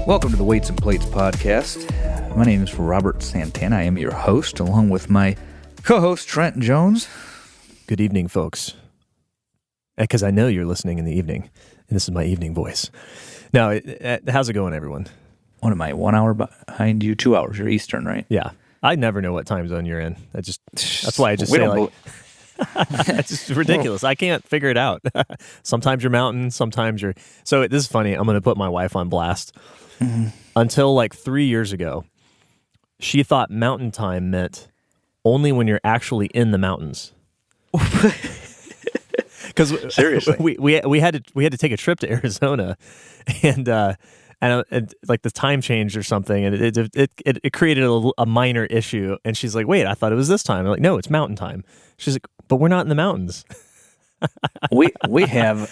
Welcome to the Weights and Plates podcast. My name is Robert Santana. I am your host, along with my co-host, Trent Jones. Good evening, folks. Because I know you're listening in the evening, and this is my evening voice. Now, how's it going, everyone? What am I, 1 hour behind you? 2 hours. You're Eastern, right? Yeah. I never know what time zone you're in. That's why I just say, like, it's just ridiculous. I can't figure it out. Sometimes you're mountain, sometimes you're... So this is funny. I'm going to put my wife on blast. Mm-hmm. Until like 3 years ago, she thought mountain time meant only when you're actually in the mountains. Because seriously, we had to take a trip to Arizona, and like the time changed or something, and it created a minor issue. And she's like, "Wait, I thought it was this time." I'm like, "No, it's mountain time." She's like, "But we're not in the mountains." we have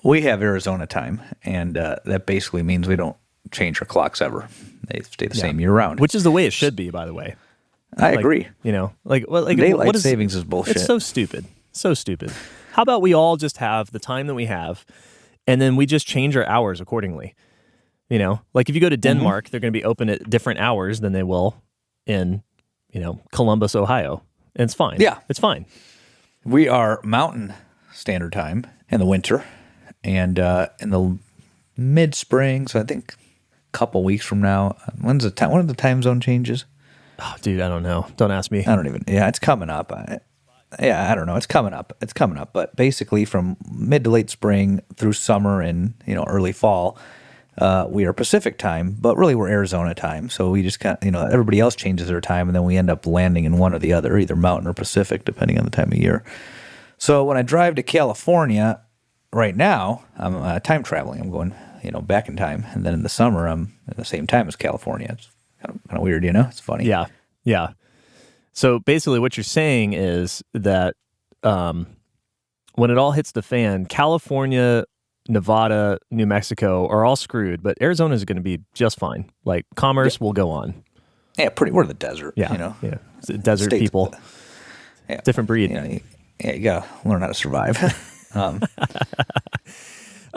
we have Arizona time, and that basically means we don't change our clocks ever. They stay the same year round, which is the way it should be, by the way. I agree. You know, like daylight savings is bullshit. It's so stupid. So stupid. How about we all just have the time that we have, and then we just change our hours accordingly? You know, like if you go to Denmark, they're going to be open at different hours than they will in, Columbus, Ohio. And it's fine. Yeah. It's fine. We are Mountain Standard Time in the winter, and in the mid-spring, so I think a couple weeks from now. When are the time zone changes? Oh, dude, I don't know. Don't ask me. It's coming up. I don't know. It's coming up. But basically from mid to late spring through summer and, early fall, we are Pacific time, but really we're Arizona time. So we just everybody else changes their time, and then we end up landing in one or the other, either Mountain or Pacific, depending on the time of year. So when I drive to California right now, I'm time traveling. I'm going, back in time. And then in the summer, I'm at the same time as California. It's kind of weird, It's funny. Yeah. Yeah. So basically what you're saying is that when it all hits the fan, California, Nevada, New Mexico are all screwed, but Arizona is going to be just fine. Like, commerce will go on. Yeah, we're the desert, Yeah. It's a desert States, people. Different breed. You got to learn how to survive.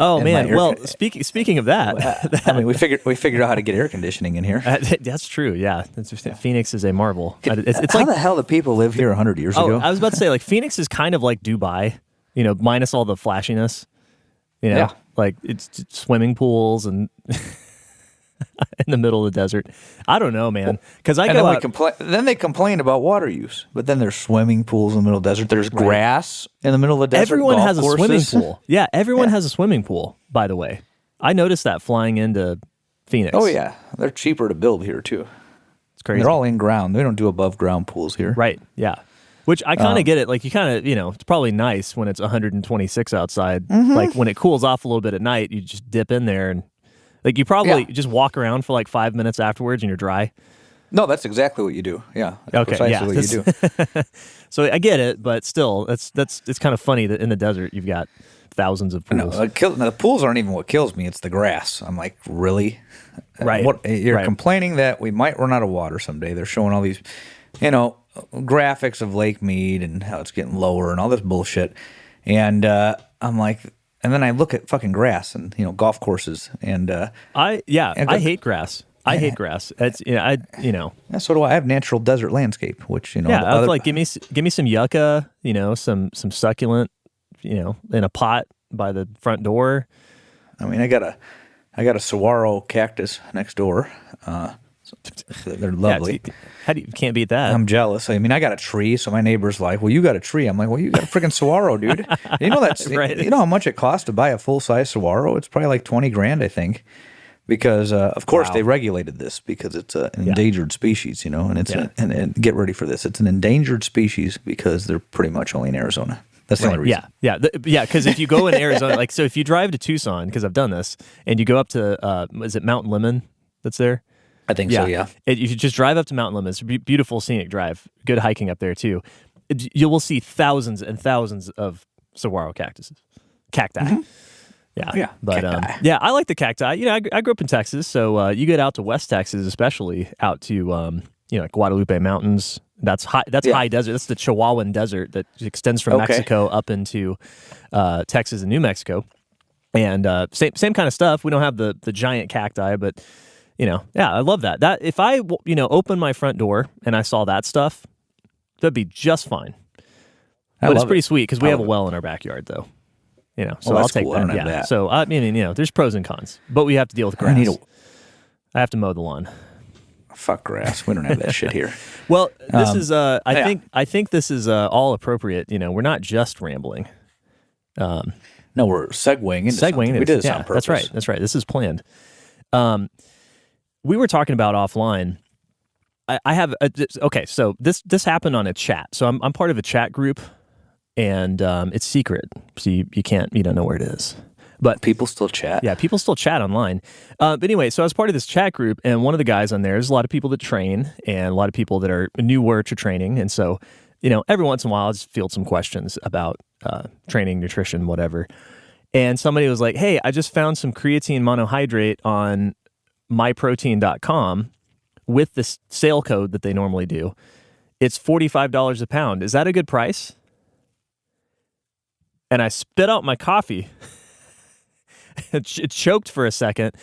Oh man! Well, speaking of that, we figured out how to get air conditioning in here. That's true. Yeah, Phoenix is a marvel. It's how like, the hell did people live here 100 years ago? I was about to say, like, Phoenix is kind of like Dubai, minus all the flashiness. Like it's just swimming pools and in the middle of the desert. I don't know, man. Because then they complain about water use, but then there's swimming pools in the middle of the desert. There's grass in the middle of the desert. Everyone has a swimming pool. Yeah, everyone has a swimming pool, by the way. I noticed that flying into Phoenix. Oh, yeah. They're cheaper to build here, too. It's crazy. They're all in ground. They don't do above ground pools here. Right, yeah. Which I kind of get it. Like, you kind of, it's probably nice when it's 126 outside. Mm-hmm. Like, when it cools off a little bit at night, you just dip in there and, like, you probably just walk around for like 5 minutes afterwards and you're dry. No, that's exactly what you do. Yeah. That's precisely what you do. So I get it, but still, it's kind of funny that in the desert you've got thousands of pools. The pools aren't even what kills me. It's the grass. I'm like, really? Right. You're complaining that we might run out of water someday. They're showing all these, graphics of Lake Mead and how it's getting lower and all this bullshit. And I'm like... And then I look at fucking grass and golf courses and I hate grass. I hate grass. It's Yeah, so do I. I have natural desert landscape, which I was like, give me some yucca, some succulent, in a pot by the front door. I mean, I got a saguaro cactus next door. They're lovely. You can't beat that. I'm jealous. I mean, I got a tree, so my neighbor's like, "Well, you got a tree." I'm like, "Well, you got a freaking saguaro, dude." That's right. You know how much it costs to buy a full size saguaro? It's probably like $20,000, I think, because of course they regulated this because it's an endangered species, and it's and get ready for this. It's an endangered species because they're pretty much only in Arizona. That's the only reason. Yeah. Because if you go in Arizona, like, so if you drive to Tucson, because I've done this, and you go up to is it Mount Lemmon that's there? I think so, yeah. If you just drive up to Mount Lemmon, it's a beautiful scenic drive, good hiking up there too. You will see thousands and thousands of saguaro cacti. Mm-hmm. Yeah. But I like the cacti. I grew up in Texas, so you get out to West Texas, especially out to like Guadalupe Mountains, That's high. That's high desert. That's the Chihuahuan Desert that extends from Mexico up into Texas and New Mexico. And same kind of stuff. We don't have the giant cacti, but I love that. That if I opened my front door and I saw that stuff, that'd be just fine. But it's pretty sweet because we have a well in our backyard, though. So I'll take that. Yeah. So I mean, there's pros and cons, but we have to deal with grass. I have to mow the lawn. Fuck grass. We don't have that shit here. Well, this is. I think this is all appropriate. We're not just rambling. No, we're segueing into something. We did this on purpose. That's right. This is planned. We were talking about offline. I have so this happened on a chat. So I'm part of a chat group, and it's secret, so you don't know where it is. But people still chat. Yeah, people still chat online. But anyway, so I was part of this chat group, and one of the guys on there, there's a lot of people that train, and a lot of people that are newer to training, and so every once in a while I just field some questions about training, nutrition, whatever. And somebody was like, "Hey, I just found some creatine monohydrate on myprotein.com with this sale code that they normally do. It's $45 a pound. Is that a good price?" And I spit out my coffee. It choked for a second.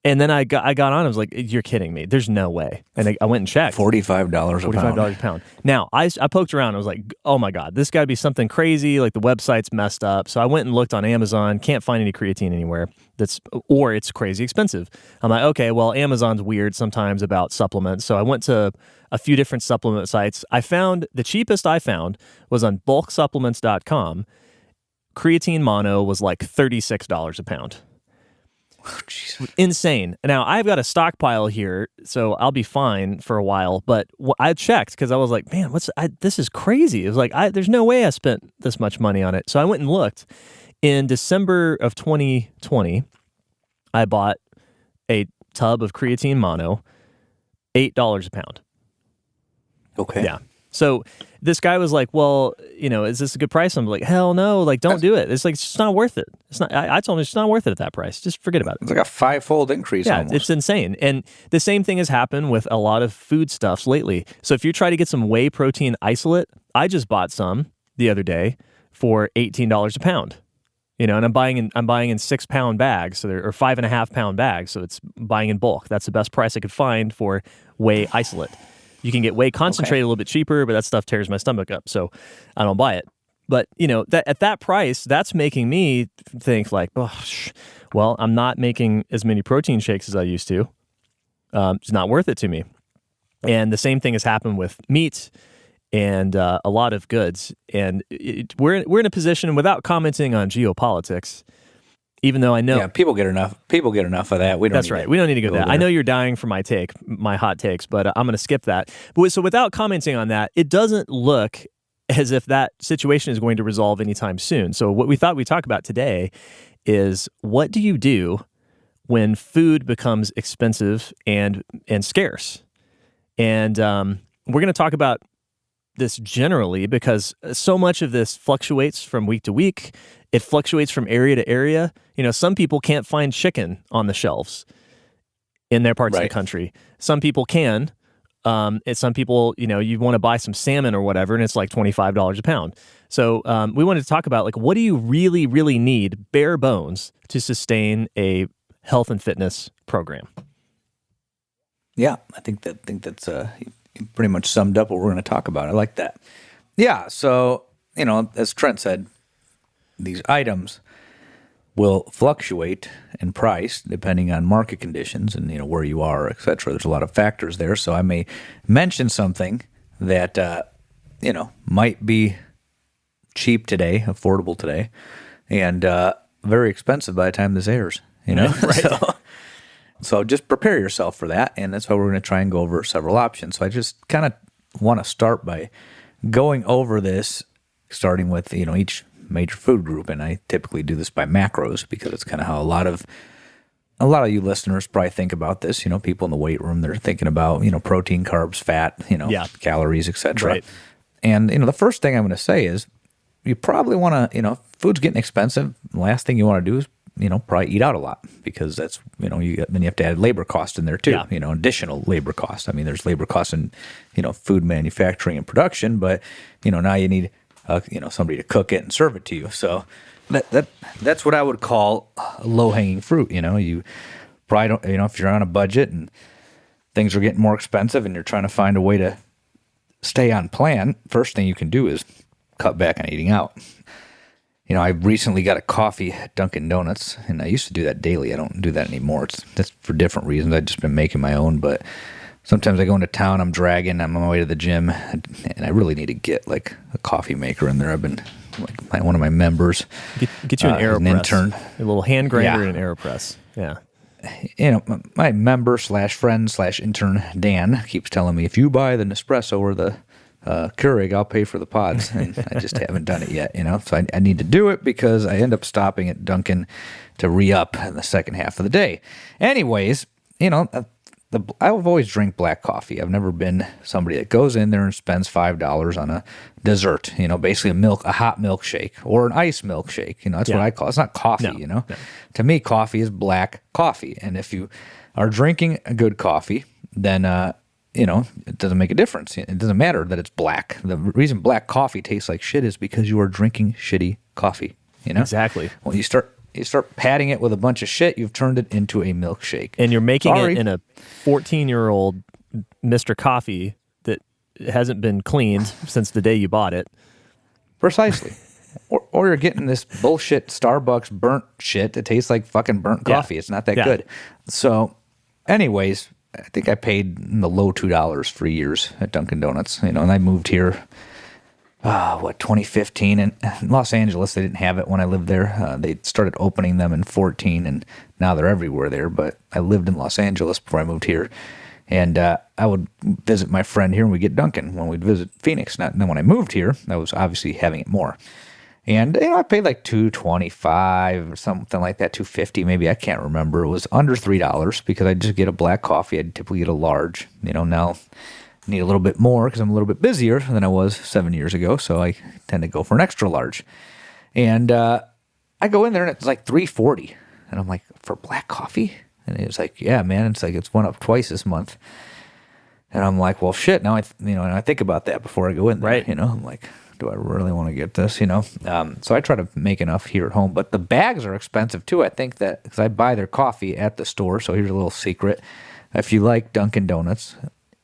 And then I got on. I was like, "You're kidding me. There's no way." And I went and checked. $45 a pound. Now, I poked around. I was like, "Oh my God, this got to be something crazy. Like the website's messed up." So I went and looked on Amazon. Can't find any creatine anywhere. Or it's crazy expensive. I'm like, okay, well, Amazon's weird sometimes about supplements. So I went to a few different supplement sites. The cheapest I found was on bulksupplements.com. Creatine mono was like $36 a pound. Oh, Jesus. Insane. Now, I've got a stockpile here, so I'll be fine for a while, but I checked because I was like, man, this is crazy. It was like, there's no way I spent this much money on it. So I went and looked. In December of 2020, I bought a tub of creatine mono, $8 a pound. Okay. Yeah. So this guy was like, "Well, is this a good price?" I'm like, "Hell no! Like, don't do it. It's like it's just not worth it. It's not." I told him it's not worth it at that price. Just forget about it. It's like a 5-fold increase. Yeah, almost. It's insane. And the same thing has happened with a lot of foodstuffs lately. So if you try to get some whey protein isolate, I just bought some the other day for $18 a pound. And I'm buying in 6-pound bags, or 5.5-pound bags. So it's buying in bulk. That's the best price I could find for whey isolate. You can get whey concentrate a little bit cheaper, but that stuff tears my stomach up, so I don't buy it. But that at that price, that's making me think like, well, I'm not making as many protein shakes as I used to. It's not worth it to me. And the same thing has happened with meat and a lot of goods. And we're in a position, without commenting on geopolitics, even though I know people get enough of that. We don't. That's right. We don't need to go there. I know you're dying for my hot takes, but I'm going to skip that. But so without commenting on that, it doesn't look as if that situation is going to resolve anytime soon. So what we thought we'd talk about today is, what do you do when food becomes expensive and scarce? And we're going to talk about this generally because so much of this fluctuates from week to week. It fluctuates from area to area. Some people can't find chicken on the shelves in their parts of the country. Some people can. Some people, you want to buy some salmon or whatever, and it's like $25 a pound. So we wanted to talk about, like, what do you really, really need, bare bones, to sustain a health and fitness program? Yeah, I think that's pretty much summed up what we're going to talk about. I like that. Yeah, so, as Trent said, these items will fluctuate in price depending on market conditions and where you are, etc. There's a lot of factors there. So I may mention something that might be cheap today, affordable today, and very expensive by the time this airs. Right. So just prepare yourself for that, and that's why we're going to try and go over several options. So I just kind of want to start by going over this, starting with each major food group, and I typically do this by macros because it's kind of how a lot of you listeners probably think about this. People in the weight room, they're thinking about protein, carbs, fat, calories, etc. Right. And the first thing I'm going to say is you probably want to food's getting expensive. The last thing you want to do is probably eat out a lot because that's, then you have to add labor cost in there too, additional labor cost. I mean, there's labor cost in, food manufacturing and production, but, now you need, somebody to cook it and serve it to you. So that's what I would call low hanging fruit. You probably don't, if you're on a budget and things are getting more expensive and you're trying to find a way to stay on plan, first thing you can do is cut back on eating out. I recently got a coffee at Dunkin' Donuts, and I used to do that daily. I don't do that anymore. That's for different reasons. I've just been making my own, but sometimes I go into town, I'm on my way to the gym, and I really need to get like a coffee maker in there. I've been one of my members. Get you an AeroPress. An intern. A little hand grinder and an AeroPress. Yeah. My member /friend /intern, Dan, keeps telling me, if you buy the Nespresso or the Keurig, I'll pay for the pods, and I just haven't done it yet, So I need to do it because I end up stopping at Dunkin' to re-up in the second half of the day. Anyways, I've always drank black coffee. I've never been somebody that goes in there and spends $5 on a dessert, basically a hot milkshake or an ice milkshake. That's what I call it. It's not coffee, No. To me, coffee is black coffee. And if you are drinking a good coffee, then it doesn't make a difference. It doesn't matter that it's black. The reason black coffee tastes like shit is because you are drinking shitty coffee. Exactly. When you start patting it with a bunch of shit, you've turned it into a milkshake. And you're making it in a 14-year-old Mr. Coffee that hasn't been cleaned since the day you bought it. Precisely. Or you're getting this bullshit Starbucks burnt shit that tastes like fucking burnt coffee. It's not that good. So, anyways, I think I paid in the low $2 for years at Dunkin' Donuts, and I moved here, 2015, and in Los Angeles, they didn't have it when I lived there. They started opening them in 14, and now they're everywhere there, but I lived in Los Angeles before I moved here, and I would visit my friend here, and we'd get Dunkin' when we'd visit Phoenix. And then when I moved here, I was obviously having it more. And I paid like $2.25 or something like that, $2.50 maybe. I can't remember. It was under $3 because I just get a black coffee. I'd typically get a large. Now I need a little bit more because I'm a little bit busier than I was 7 years ago. So I tend to go for an extra large. And I go in there and it's like $3.40, and I'm like, for black coffee? And it was like, yeah, man. It's went up twice this month. And I'm like, well, shit. Now and I think about that before I go in there. Right. I'm like, do I really want to get this, So I try to make enough here at home. But the bags are expensive, too. I think that because I buy their coffee at the store. So here's a little secret. If you like Dunkin' Donuts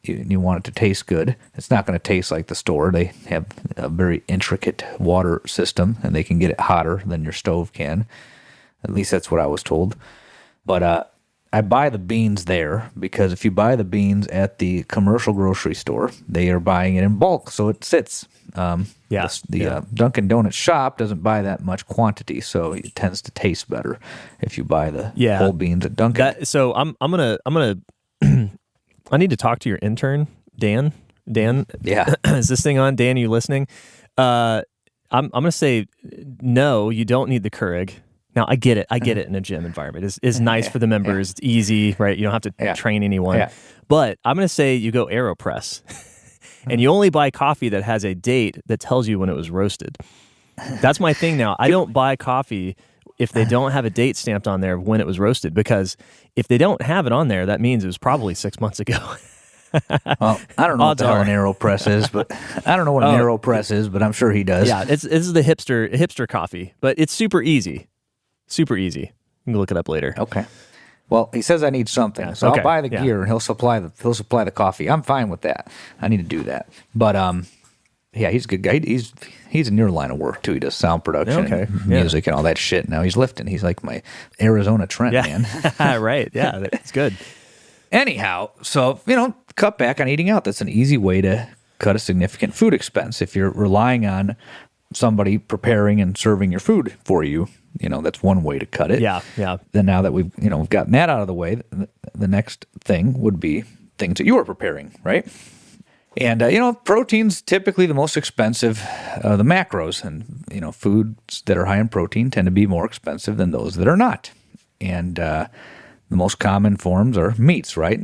and you want it to taste good, it's not going to taste like the store. They have a very intricate water system, and they can get it hotter than your stove can. At least that's what I was told. But I buy the beans there because if you buy the beans at the commercial grocery store, they are buying it in bulk, so it sits. The Dunkin' Donuts shop doesn't buy that much quantity, so it tends to taste better if you buy the whole beans at Dunkin'. So I'm gonna I need to talk to your intern, Dan. Dan, is this thing on? Dan, are you listening? I'm gonna say no. You don't need the Keurig. Now, I get it. In a gym environment. It's nice for the members. It's easy, right? You don't have to train anyone. Yeah. But I'm going to say you go AeroPress. And you only buy coffee that has a date that tells you when it was roasted. That's my thing now. I don't buy coffee if they don't have a date stamped on there when it was roasted, because if they don't have it on there, that means it was probably 6 months ago. Well, I don't know what the hell an AeroPress is, but AeroPress is, but I'm sure he does. Yeah, this is the hipster coffee, but it's super easy. Super easy. You can look it up later. Okay. Well, he says I need something, so I'll buy the gear and he'll supply the coffee. I'm fine with that. I need to do that. But he's a good guy. He's in your line of work too. He does sound production, and music, and all that shit. Now he's lifting. He's like my Arizona Trent, man. Right. Yeah, that's good. Anyhow, so cut back on eating out. That's an easy way to cut a significant food expense. If you're relying on somebody preparing and serving your food for you, that's one way to cut it. Yeah. Then now that we've gotten that out of the way, the next thing would be things that you are preparing, right? And protein's typically the most expensive, the macros, and foods that are high in protein tend to be more expensive than those that are not. And the most common forms are meats, right?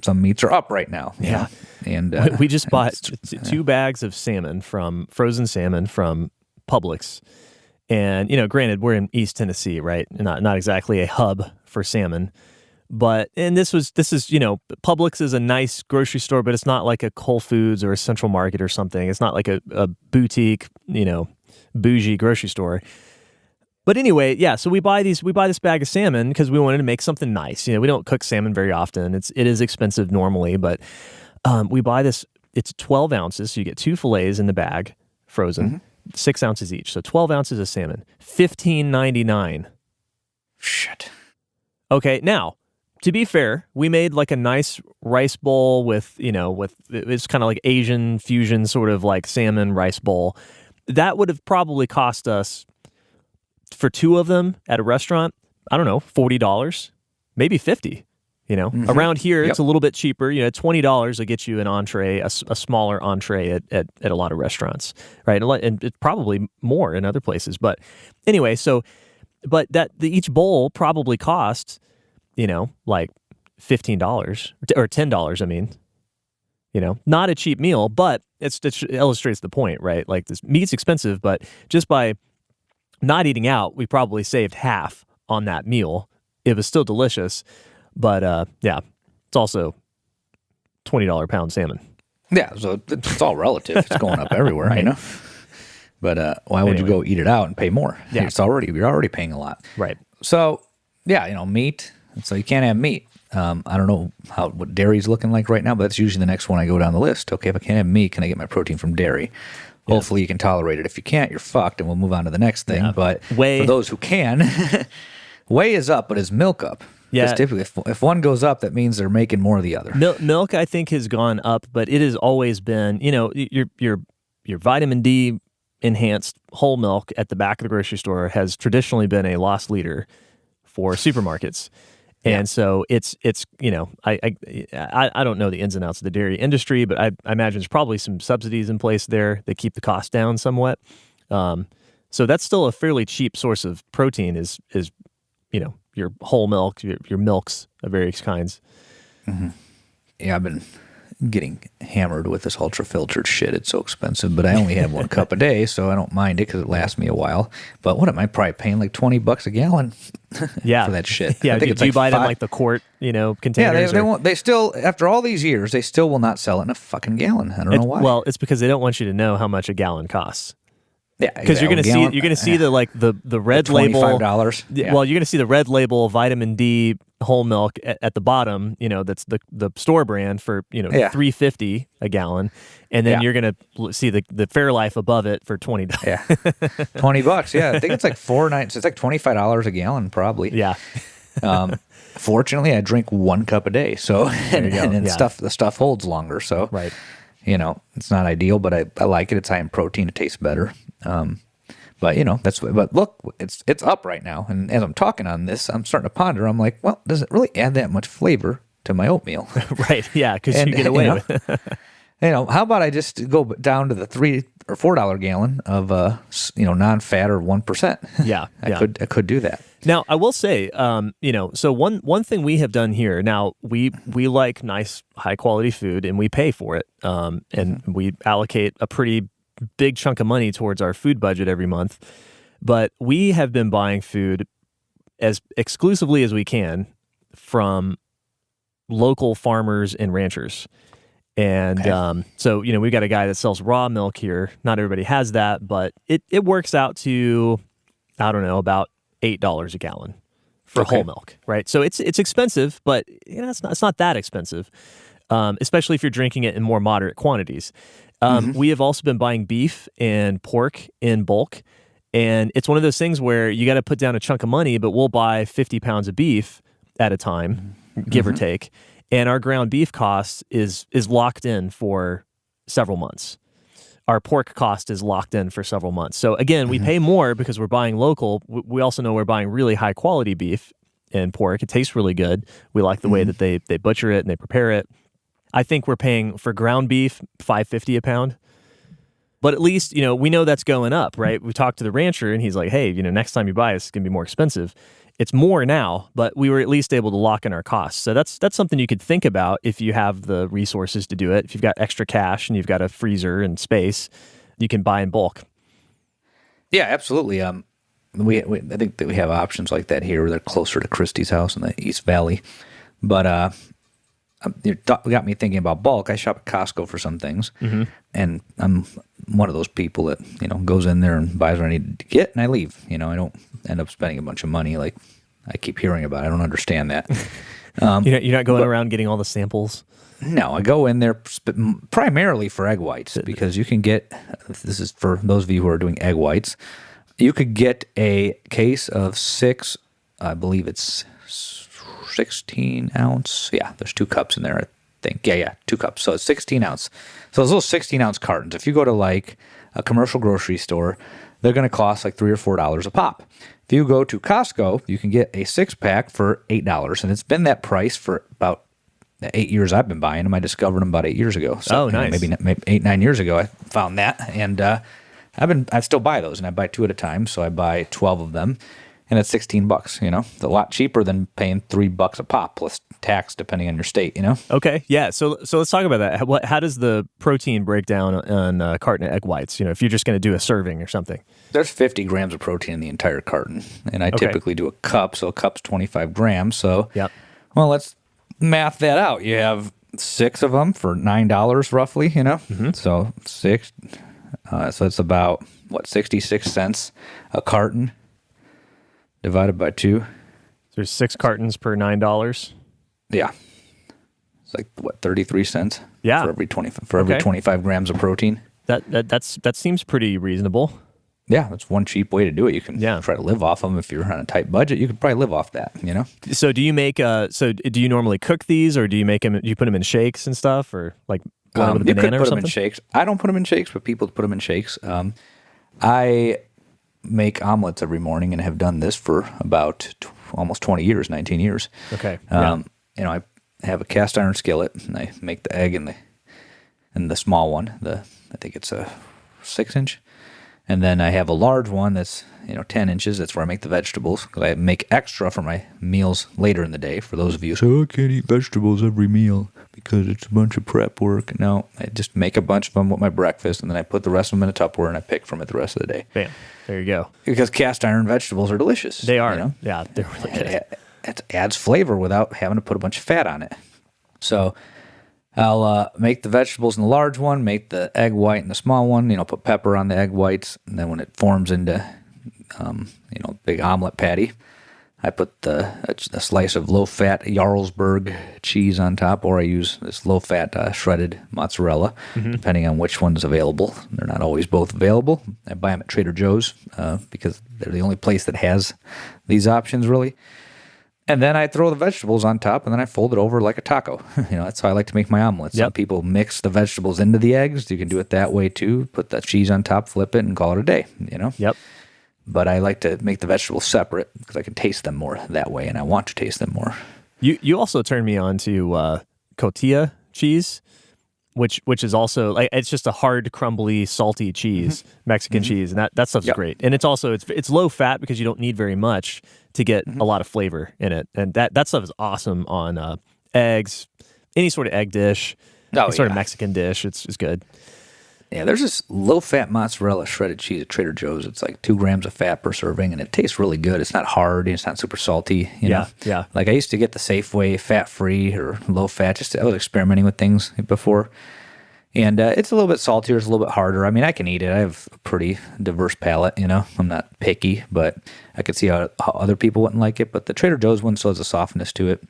Some meats are up right now. Yeah. And we just bought 2 bags of frozen salmon from Publix. And, granted, we're in East Tennessee, right? Not exactly a hub for salmon. But, and this is, Publix is a nice grocery store, but it's not like a Whole Foods or a Central Market or something. It's not like a boutique, bougie grocery store. But anyway, yeah, so we buy this bag of salmon because we wanted to make something nice. We don't cook salmon very often. It is expensive normally, but we buy this. It's 12 ounces, so you get 2 fillets in the bag, frozen, 6 ounces each. So 12 ounces of salmon, $15.99. Shit. Okay, now, to be fair, we made like a nice rice bowl with it's kind of like Asian fusion sort of like salmon rice bowl. That would have probably cost us, for 2 of them at a restaurant, I don't know, $40, maybe $50. Around here, it's a little bit cheaper. $20 will get you an entree, a smaller entree at a lot of restaurants, right? And it's probably more in other places. But anyway, but each bowl probably costs, like $15 or $10. I mean, not a cheap meal, but it illustrates the point, right? Like, this meat's expensive, but just by not eating out, we probably saved half on that meal. It was still delicious, but yeah, it's also $20 pound salmon. Yeah, so it's all relative. It's going up everywhere, right. But why would you go eat it out and pay more? Yeah, you're already paying a lot, right? So yeah, meat. So you can't have meat. I don't know what dairy's looking like right now, but that's usually the next one I go down the list. Okay, if I can't have meat, can I get my protein from dairy? Yeah. Hopefully you can tolerate it. If you can't, you're fucked, and we'll move on to the next thing. Yeah. But whey, for those who can, whey is up, but is milk up? Yeah. Typically, if one goes up, that means they're making more of the other. Milk, I think, has gone up, but it has always been, your vitamin D enhanced whole milk at the back of the grocery store has traditionally been a loss leader for supermarkets. And so it's I don't know the ins and outs of the dairy industry, but I imagine there's probably some subsidies in place there that keep the cost down somewhat. So that's still a fairly cheap source of protein is your whole milk, your milks of various kinds. Mm-hmm. Yeah, I've been getting hammered with this ultra filtered shit. It's so expensive, but I only have 1 cup a day, so I don't mind it because it lasts me a while. But what am I probably paying, like $20 a gallon? Yeah, for that shit. Yeah, do you buy it in like the quart, containers? Yeah, they still, after all these years, they still will not sell it in a fucking gallon. I don't know why. Well, it's because they don't want you to know how much a gallon costs. Yeah, because you're gonna see the red label $25. Yeah. Well, you're gonna see the red label vitamin D whole milk at the bottom. That's the store brand for $3.50 a gallon, and then you're gonna see the Fairlife above it for $20. Yeah, $20. Yeah, I think it's like $4.9. So it's like $25 a gallon, probably. Yeah. Fortunately, I drink 1 cup a day, so the stuff holds longer. So right. It's not ideal, but I like it. It's high in protein. It tastes better. But look, it's up right now. And as I'm talking on this, I'm starting to ponder. I'm like, well, does it really add that much flavor to my oatmeal? Right. Yeah. Because you get away with it. How about I just go down to the $3 or $4 gallon of, non-fat or 1%? Yeah. I could do that. Now, I will say, so one thing we have done here, now we like nice, high quality food and we pay for it. And we allocate a pretty big chunk of money towards our food budget every month. But we have been buying food as exclusively as we can from local farmers and ranchers. And so, we've got a guy that sells raw milk here. Not everybody has that, but it works out to, I don't know, about $8 a gallon for whole milk, right? So it's expensive, but it's not that expensive, especially if you're drinking it in more moderate quantities. We have also been buying beef and pork in bulk, and it's one of those things where you got to put down a chunk of money, but we'll buy 50 pounds of beef at a time, give or take, and our ground beef cost is locked in for several months. Our pork cost is locked in for several months. So again, we pay more because we're buying local. We also know we're buying really high quality beef and pork. It tastes really good. We like the way that they butcher it and they prepare it. I think we're paying for ground beef $5.50 a pound. But at least, we know that's going up, right? We talked to the rancher and he's like, hey, next time you buy it's going to be more expensive. It's more now, but we were at least able to lock in our costs. So that's something you could think about if you have the resources to do it. If you've got extra cash and you've got a freezer and space, you can buy in bulk. Yeah, absolutely. I think that we have options like that here. They're closer to Christie's house in the East Valley. But you got me thinking about bulk. I shop at Costco for some things, and I'm one of those people that goes in there and buys what I need to get, and I leave. I don't end up spending a bunch of money like I keep hearing about. I don't understand that. You're not going around getting all the samples? No, I go in there primarily for egg whites because you can get, this is for those of you who are doing egg whites, you could get a case of 6, I believe it's 16 ounce. Yeah, there's 2 cups in there, I think. Yeah, 2 cups. So it's 16 ounce. So those little 16 ounce cartons, if you go to like a commercial grocery store, they're going to cost like $3 or $4 a pop. If you go to Costco, you can get a 6-pack for $8, and it's been that price for about the 8 years I've been buying them. I discovered them about 8 years ago. So, nice. Maybe 8-9 years ago I found that, and I still buy those, and I buy 2 at a time. So I buy 12 of them, and it's $16. It's a lot cheaper than paying $3 a pop plus tax, depending on your state. Okay, yeah. So let's talk about that. How does the protein break down on a carton of egg whites? If you're just going to do a serving or something. There's 50 grams of protein in the entire carton, and I typically do a cup. So a cup's 25 grams. So well, let's math that out. You have 6 of them for $9 roughly. So 6. So it's about 66 cents a carton divided by 2. There's 6 cartons per $9. Yeah, it's like 33 cents. Yeah, for every 25 grams of protein. That seems pretty reasonable. Yeah, that's one cheap way to do it. You can try to live off them if you're on a tight budget. You could probably live off that. So do you make? So do you normally cook these, or do you make them? Do you put them in shakes and stuff, or like blend them with a banana or something? Them in shakes. I don't put them in shakes, but people put them in shakes. I make omelets every morning and have done this for about almost 20 years, 19 years. Okay. I have a cast iron skillet, and I make the egg in the small one. I think it's a 6-inch. And then I have a large one that's 10 inches. That's where I make the vegetables. Because I make extra for my meals later in the day. For those of you who say, I can't eat vegetables every meal because it's a bunch of prep work. No, I just make a bunch of them with my breakfast, and then I put the rest of them in a Tupperware, and I pick from it the rest of the day. Bam. There you go. Because cast iron vegetables are delicious. They are. Yeah, they're really good. It adds flavor without having to put a bunch of fat on it. So I'll make the vegetables in the large one, make the egg white in the small one, put pepper on the egg whites, and then when it forms into, big omelet patty, I put a slice of low-fat Jarlsberg cheese on top, or I use this low-fat shredded mozzarella, depending on which one's available. They're not always both available. I buy them at Trader Joe's because they're the only place that has these options, really. And then I throw the vegetables on top, and then I fold it over like a taco. That's how I like to make my omelets. Some people mix the vegetables into the eggs. You can do it that way, too. Put the cheese on top, flip it, and call it a day, Yep. But I like to make the vegetables separate because I can taste them more that way, and I want to taste them more. You also turned me on to cotija cheese, which is also it's just a hard, crumbly, salty cheese, Mexican cheese, and that stuff's great. And it's also it's low fat because you don't need very much to get a lot of flavor in it, and that stuff is awesome on eggs, any sort of egg dish, any sort of Mexican dish. It's good. Yeah, there's this low-fat mozzarella shredded cheese at Trader Joe's. It's like 2 grams of fat per serving, and it tastes really good. It's not hard. It's not super salty. You know? Yeah. Like I used to get the Safeway fat-free or low-fat. I was experimenting with things before. And it's a little bit saltier. It's a little bit harder. I mean, I can eat it. I have a pretty diverse palate, I'm not picky, but I could see how other people wouldn't like it. But the Trader Joe's one still has a softness to it.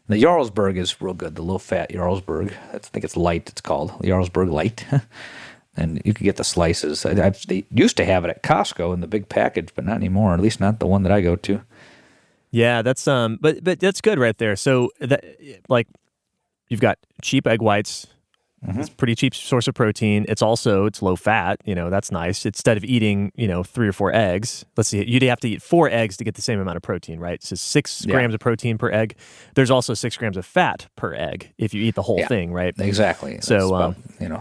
The Jarlsberg is real good, the low-fat Jarlsberg. I think it's light, it's called. Jarlsberg Light. And you could get the slices. They used to have it at Costco in the big package, but not anymore. At least not the one that I go to. Yeah, that's but that's good right there. So that you've got cheap egg whites. It's a pretty cheap source of protein. It's low fat. That's nice. Instead of eating 3 or 4 eggs, let's see, you'd have to eat 4 eggs to get the same amount of protein, right? So 6 grams of protein per egg. There's also 6 grams of fat per egg if you eat the whole thing, right? Exactly. That's so about,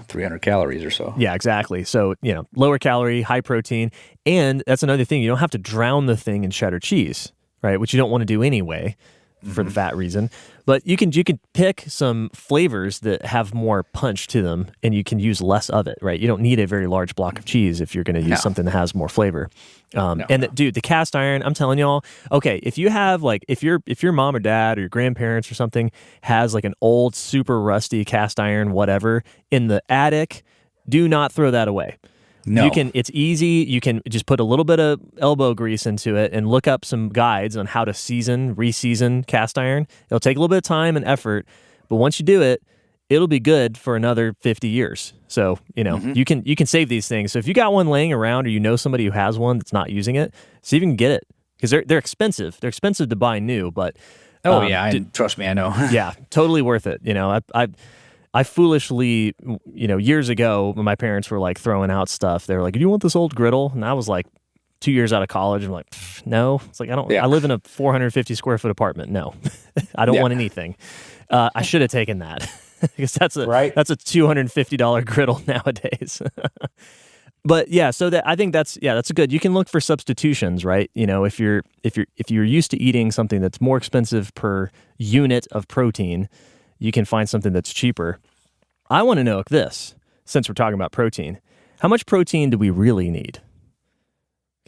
300 calories or so. Yeah, exactly. So lower calorie, high protein, and that's another thing. You don't have to drown the thing in cheddar cheese, right? Which you don't want to do anyway. for the fat reason. But you can pick some flavors that have more punch to them, and you can use less of it, right? You don't need a very large block of cheese if you're going to use something that has more flavor. Dude, the cast iron, I'm telling y'all, okay, if you have like, if your mom or dad or your grandparents or something has like an old, super rusty cast iron, whatever, in the attic, do not throw that away. No. It's easy. You can just put a little bit of elbow grease into it and look up some guides on how to re-season cast iron. It'll take a little bit of time and effort, but once you do it, it'll be good for another 50 years. So, you can save these things. So if you got one laying around or you know somebody who has one that's not using it, see if you can get it. Because they're expensive. They're expensive to buy new, but trust me, I know. Yeah, totally worth it. I foolishly, years ago, when my parents were like throwing out stuff, they were like, "Do you want this old griddle?" And I was like 2 years out of college. I'm like, no. It's like, I live in a 450 square foot apartment. No, I don't want anything. I should have taken that because that's a $250 griddle nowadays. But yeah, so I think that's good. You can look for substitutions, right? If you're used to eating something that's more expensive per unit of protein, you can find something that's cheaper. I want to know this, since we're talking about protein. How much protein do we really need?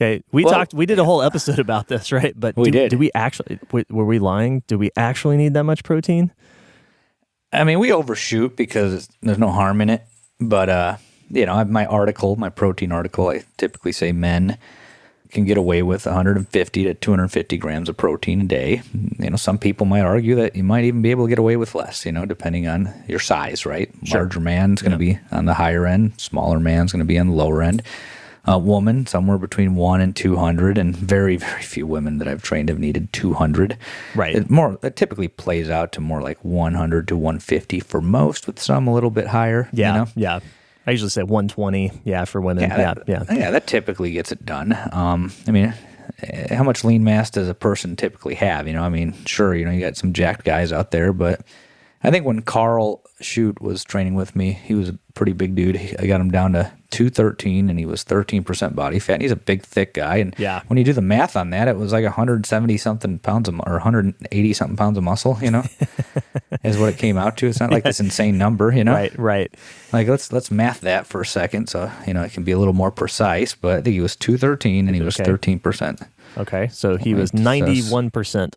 Okay, we did a whole episode about this, right? But did we actually, were we lying? Do we actually need that much protein? I mean, we overshoot because there's no harm in it. But, my protein article, I typically say men can get away with 150 to 250 grams of protein a day. Some people might argue that you might even be able to get away with less, depending on your size, right? Sure. Larger man's going to be on the higher end. Smaller man's going to be on the lower end. Woman, somewhere between 1 and 200, and very, very few women that I've trained have needed 200. Right. It typically plays out to more like 100 to 150 for most, with some a little bit higher. Yeah, yeah. I usually say 120, for women. Yeah, that typically gets it done. How much lean mass does a person typically have? Sure, you got some jacked guys out there, but I think when Carl Shute was training with me, he was a pretty big dude. I got him down to 213, and he was 13% body fat. And he's a big, thick guy. And when you do the math on that, it was like 170-something pounds or 180-something pounds of muscle, is what it came out to. It's not like this insane number, Right. Like, let's math that for a second so, it can be a little more precise. But I think he was 213, and he was 13%. Okay, so he was 91%.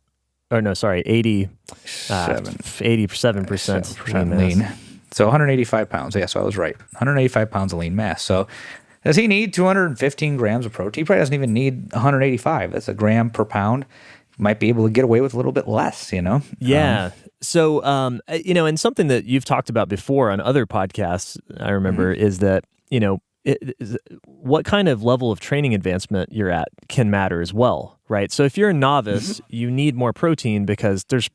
Or no, sorry, 87% lean. So 185 pounds. Yeah, so I was right. 185 pounds of lean mass. So does he need 215 grams of protein? He probably doesn't even need 185. That's a gram per pound. Might be able to get away with a little bit less, Yeah. So, and something that you've talked about before on other podcasts, I remember, is that, what kind of level of training advancement you're at can matter as well, right? So if you're a novice, you need more protein because there's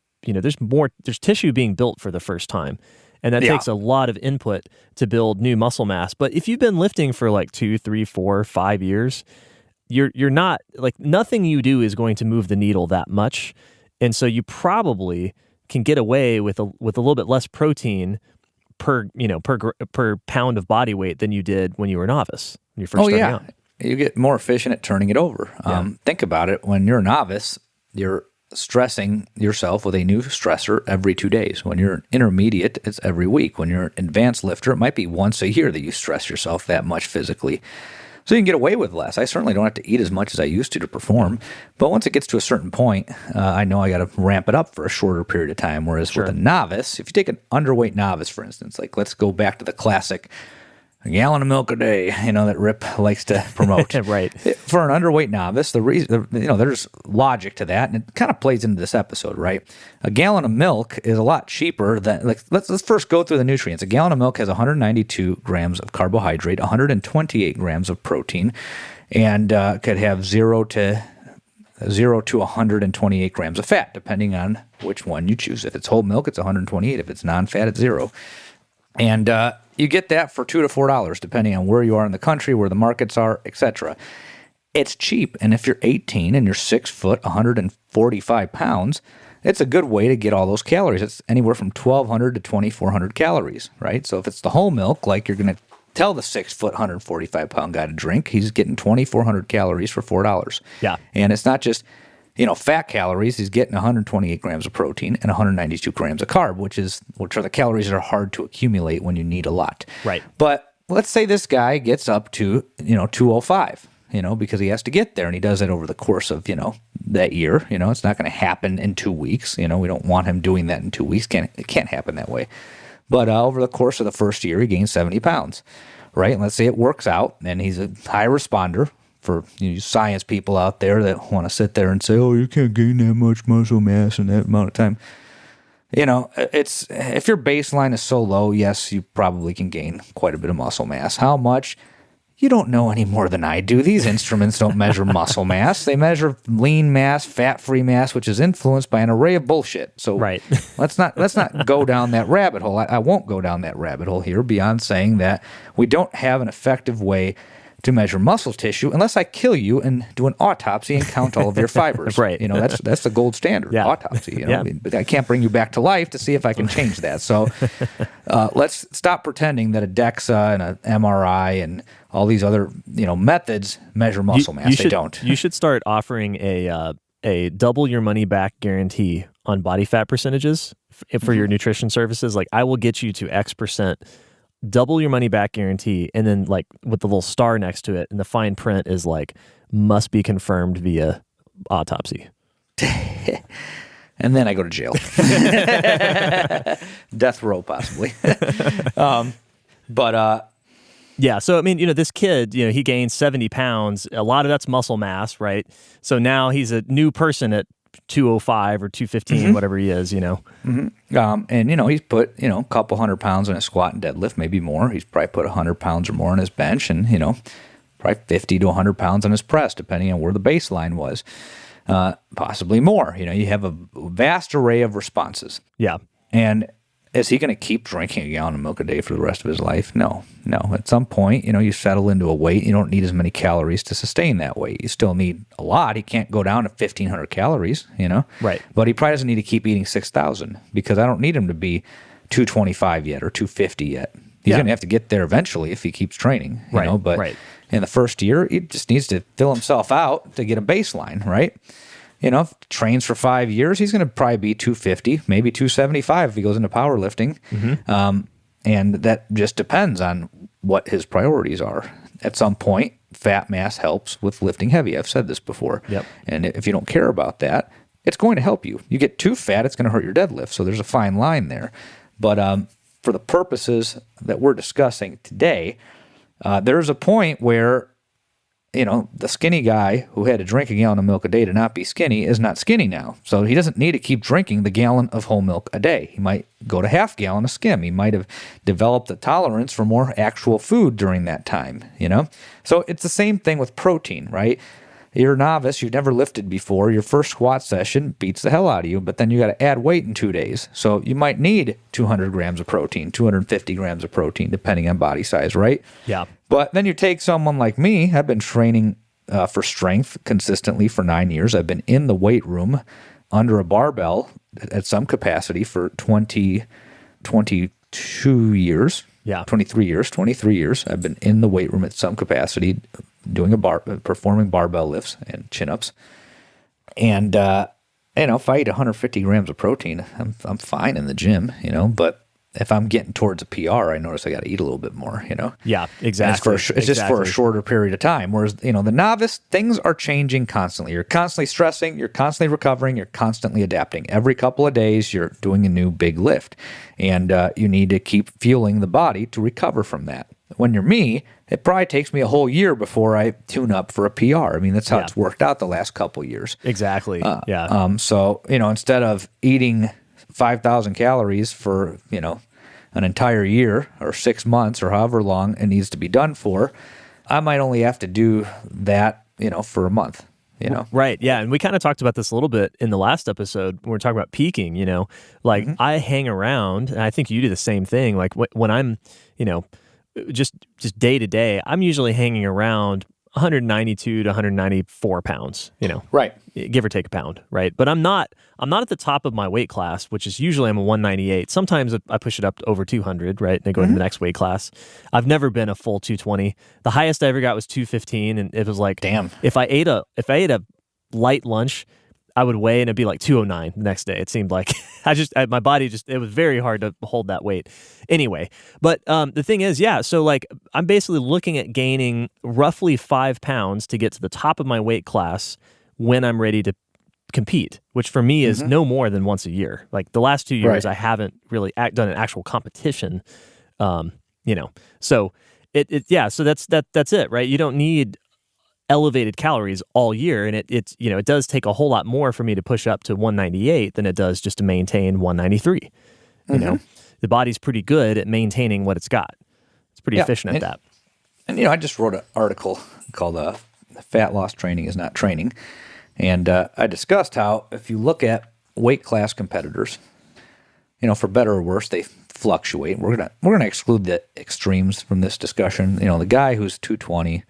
tissue being built for the first time. And that takes a lot of input to build new muscle mass. But if you've been lifting for like 2, 3, 4, 5 years, you're not, like, nothing you do is going to move the needle that much. And so you probably can get away with a little bit less protein per pound of body weight than you did when you were a novice, when you first started out. You get more efficient at turning it over. Think about it. When you're a novice, you're stressing yourself with a new stressor every 2 days. When you're intermediate, it's every week. When you're an advanced lifter, it might be once a year that you stress yourself that much physically. So you can get away with less. I certainly don't have to eat as much as I used to perform. But once it gets to a certain point, I know I got to ramp it up for a shorter period of time. Whereas with a novice, if you take an underweight novice, for instance, like let's go back to the classic, a gallon of milk a day, that Rip likes to promote. Right. For an underweight novice, the reason, there's logic to that, and it kind of plays into this episode, right? A gallon of milk is a lot cheaper than, let's first go through the nutrients. A gallon of milk has 192 grams of carbohydrate, 128 grams of protein, and could have 0 to 128 grams of fat, depending on which one you choose. If it's whole milk, it's 128. If it's non-fat, it's 0. And you get that for $2 to $4, depending on where you are in the country, where the markets are, etc. It's cheap, and if you're 18 and you're 6 foot, 145 pounds, it's a good way to get all those calories. It's anywhere from 1,200 to 2,400 calories, right? So if it's the whole milk, like you're going to tell the 6 foot, 145 pound guy to drink, he's getting 2,400 calories for $4. Yeah. And it's not just fat calories, he's getting 128 grams of protein and 192 grams of carb, which are the calories that are hard to accumulate when you need a lot. Right. But let's say this guy gets up to, 205, because he has to get there, and he does it over the course of, that year. It's not going to happen in 2 weeks. We don't want him doing that in 2 weeks. It can't happen that way. But over the course of the first year, he gains 70 pounds, right? And let's say it works out, and he's a high responder. For you science people out there that want to sit there and say, "Oh, you can't gain that much muscle mass in that amount of time," it's if your baseline is so low, yes, you probably can gain quite a bit of muscle mass. How much? You don't know any more than I do. These instruments don't measure muscle mass; they measure lean mass, fat-free mass, which is influenced by an array of bullshit. So right. let's not go down that rabbit hole. I won't go down that rabbit hole here beyond saying that we don't have an effective way to measure muscle tissue unless I kill you and do an autopsy and count all of your fibers. Right. That's the gold standard, autopsy. But I can't bring you back to life to see if I can change that. So let's stop pretending that a DEXA and an MRI and all these other methods measure muscle mass. They don't. You should start offering a double your money back guarantee on body fat percentages for your nutrition services. Like, I will get you to X%. Double your money back guarantee, and then like with the little star next to it, and the fine print is like must be confirmed via autopsy. And then I go to jail. Death row, possibly. Yeah, so I mean, this kid, he gains 70 pounds. A lot of that's muscle mass, right? So now he's a new person at 205 or 215, whatever he is, And, he's put, a couple 100 pounds in his squat and deadlift, maybe more. He's probably put 100 pounds or more on his bench and, probably 50 to 100 pounds on his press, depending on where the baseline was. Possibly more. You have a vast array of responses. Yeah. And is he going to keep drinking a gallon of milk a day for the rest of his life? No. At some point, you settle into a weight. You don't need as many calories to sustain that weight. You still need a lot. He can't go down to 1,500 calories, Right. But he probably doesn't need to keep eating 6,000 because I don't need him to be 225 yet or 250 yet. He's going to have to get there eventually if he keeps training, But in the first year, he just needs to fill himself out to get a baseline, right? If he trains for 5 years, he's going to probably be 250, maybe 275 if he goes into powerlifting. And that just depends on what his priorities are. At some point, fat mass helps with lifting heavy. I've said this before. Yep. And if you don't care about that, it's going to help you. You get too fat, it's going to hurt your deadlift. So there's a fine line there. But for the purposes that we're discussing today, there's a point where the skinny guy who had to drink a gallon of milk a day to not be skinny is not skinny now. So he doesn't need to keep drinking the gallon of whole milk a day. He might go to half gallon of skim. He might have developed a tolerance for more actual food during that time, So it's the same thing with protein, right? You're a novice, you've never lifted before, your first squat session beats the hell out of you, but then you got to add weight in 2 days. So you might need 200 grams of protein, 250 grams of protein, depending on body size, right? Yeah. But then you take someone like me, I've been training for strength consistently for 9 years. I've been in the weight room under a barbell at some capacity for 22 years. Yeah. 23 years. I've been in the weight room at some capacity doing performing barbell lifts and chin-ups. And, if I eat 150 grams of protein, I'm fine in the gym, but if I'm getting towards a PR, I notice I got to eat a little bit more, Yeah, exactly. It's just for a shorter period of time. Whereas, the novice, things are changing constantly. You're constantly stressing, you're constantly recovering, you're constantly adapting. Every couple of days, you're doing a new big lift. And you need to keep fueling the body to recover from that. When you're me, it probably takes me a whole year before I tune up for a PR. I mean, that's how it's worked out the last couple of years. Exactly. So, instead of eating 5,000 calories for, an entire year or 6 months or however long it needs to be done for, I might only have to do that, for a month. Right. Yeah. And we kind of talked about this a little bit in the last episode when we were talking about peaking, I hang around, and I think you do the same thing. Like when I'm, just day to day, I'm usually hanging around 192 to 194 pounds, Right. Give or take a pound, right? But I'm not at the top of my weight class, which is usually I'm a 198. Sometimes I push it up to over 200, right? And I go into the next weight class. I've never been a full 220. The highest I ever got was 215, and it was like, damn. If I ate a light lunch, I would weigh and it'd be like 209 the next day. It seemed like my body it was very hard to hold that weight. Anyway, but the thing is, so like I'm basically looking at gaining roughly 5 pounds to get to the top of my weight class when I'm ready to compete, which for me is no more than once a year. Like the last 2 years, I haven't really done an actual competition, so so that's it, right? You don't need elevated calories all year, and it does take a whole lot more for me to push up to 198 than it does just to maintain 193. You know, the body's pretty good at maintaining what it's got. It's pretty efficient at that. And I just wrote an article called "Fat Loss Training is Not Training," and I discussed how if you look at weight class competitors, for better or worse, they fluctuate. We're gonna exclude the extremes from this discussion. The guy who's 220.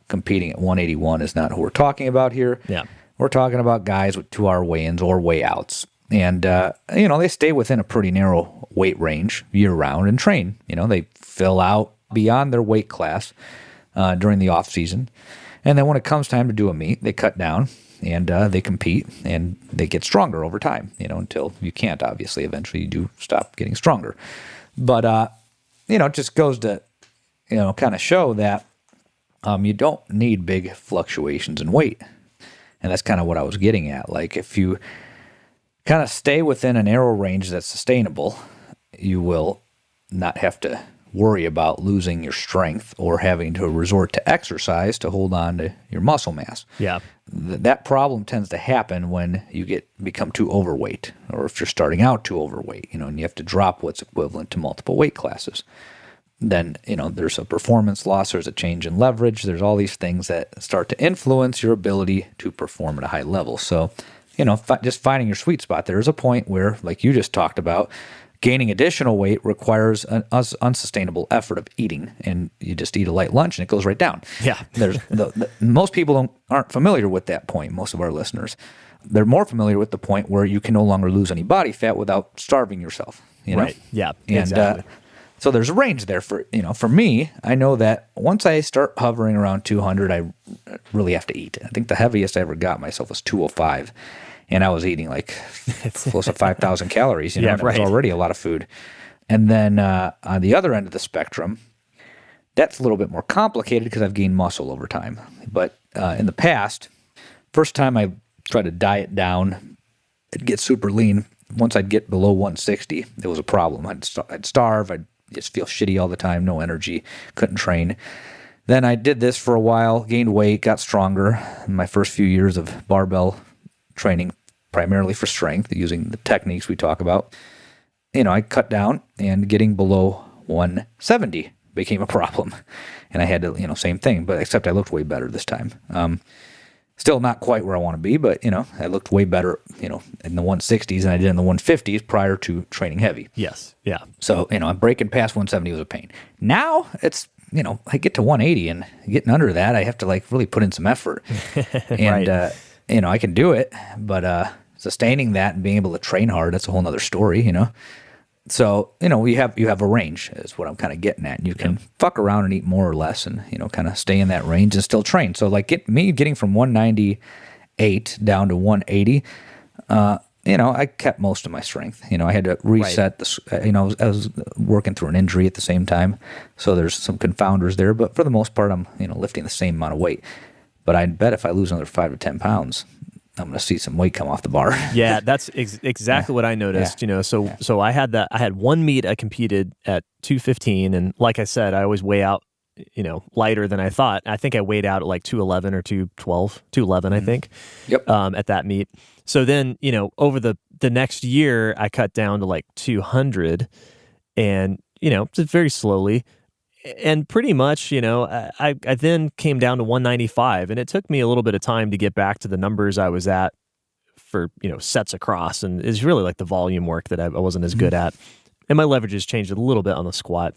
Competing at 181 is not who we're talking about here. Yeah. We're talking about guys with 2-hour weigh-ins or weigh-outs. And, they stay within a pretty narrow weight range year-round and train. They fill out beyond their weight class during the off-season. And then when it comes time to do a meet, they cut down and they compete and they get stronger over time, until you can't, obviously. Eventually you do stop getting stronger. But, it just goes to, kind of show that you don't need big fluctuations in weight. And that's kind of what I was getting at. Like if you kind of stay within a narrow range that's sustainable, you will not have to worry about losing your strength or having to resort to exercise to hold on to your muscle mass. Yeah. That problem tends to happen when you become too overweight, or if you're starting out too overweight, and you have to drop what's equivalent to multiple weight classes. Then, there's a performance loss, there's a change in leverage, there's all these things that start to influence your ability to perform at a high level. So, just finding your sweet spot. There's a point where, like you just talked about, gaining additional weight requires an unsustainable effort of eating, and you just eat a light lunch and it goes right down. Yeah. There's most people aren't familiar with that point, most of our listeners. They're more familiar with the point where you can no longer lose any body fat without starving yourself. Right, yeah, and, exactly. So there's a range there for me. I know that once I start hovering around 200, I really have to eat. I think the heaviest I ever got myself was 205, and I was eating like close to 5,000 calories. Yeah, and it was already a lot of food. And then on the other end of the spectrum, that's a little bit more complicated because I've gained muscle over time. But in the past, first time I tried to diet down, it'd get super lean. Once I'd get below 160, it was a problem. I'd starve. I'd just feel shitty all the time, no energy, couldn't train. Then I did this for a while, gained weight, got stronger. In my first few years of barbell training, primarily for strength, using the techniques we talk about, I cut down, and getting below 170 became a problem. And I had to, same thing, but except I looked way better this time. Still not quite where I want to be, but, I looked way better, in the 160s than I did in the 150s prior to training heavy. Yes, yeah. So, I'm breaking past 170 was a pain. Now it's, I get to 180 and getting under that, I have to really put in some effort. And, Right. I can do it, but sustaining that and being able to train hard, that's a whole nother story, So, you have a range is what I'm kind of getting at. And you can fuck around and eat more or less and, kind of stay in that range and still train. So getting from 198 down to 180, I kept most of my strength. I had to reset I was working through an injury at the same time. So there's some confounders there, but for the most part, I'm, lifting the same amount of weight. But I bet if I lose another 5 to 10 pounds, I'm going to see some weight come off the bar. Yeah, that's exactly what I noticed. So I had one meet I competed at 215, and like I said, I always weigh out, lighter than I thought. I think I weighed out at like 211 or 212, 211, I think. Yep. At that meet. So then, over the next year, I cut down to like 200, and just very slowly. And pretty much, I then came down to 195, and it took me a little bit of time to get back to the numbers I was at for, sets across. And it's really like the volume work that I wasn't as good at. And my leverage has changed a little bit on the squat.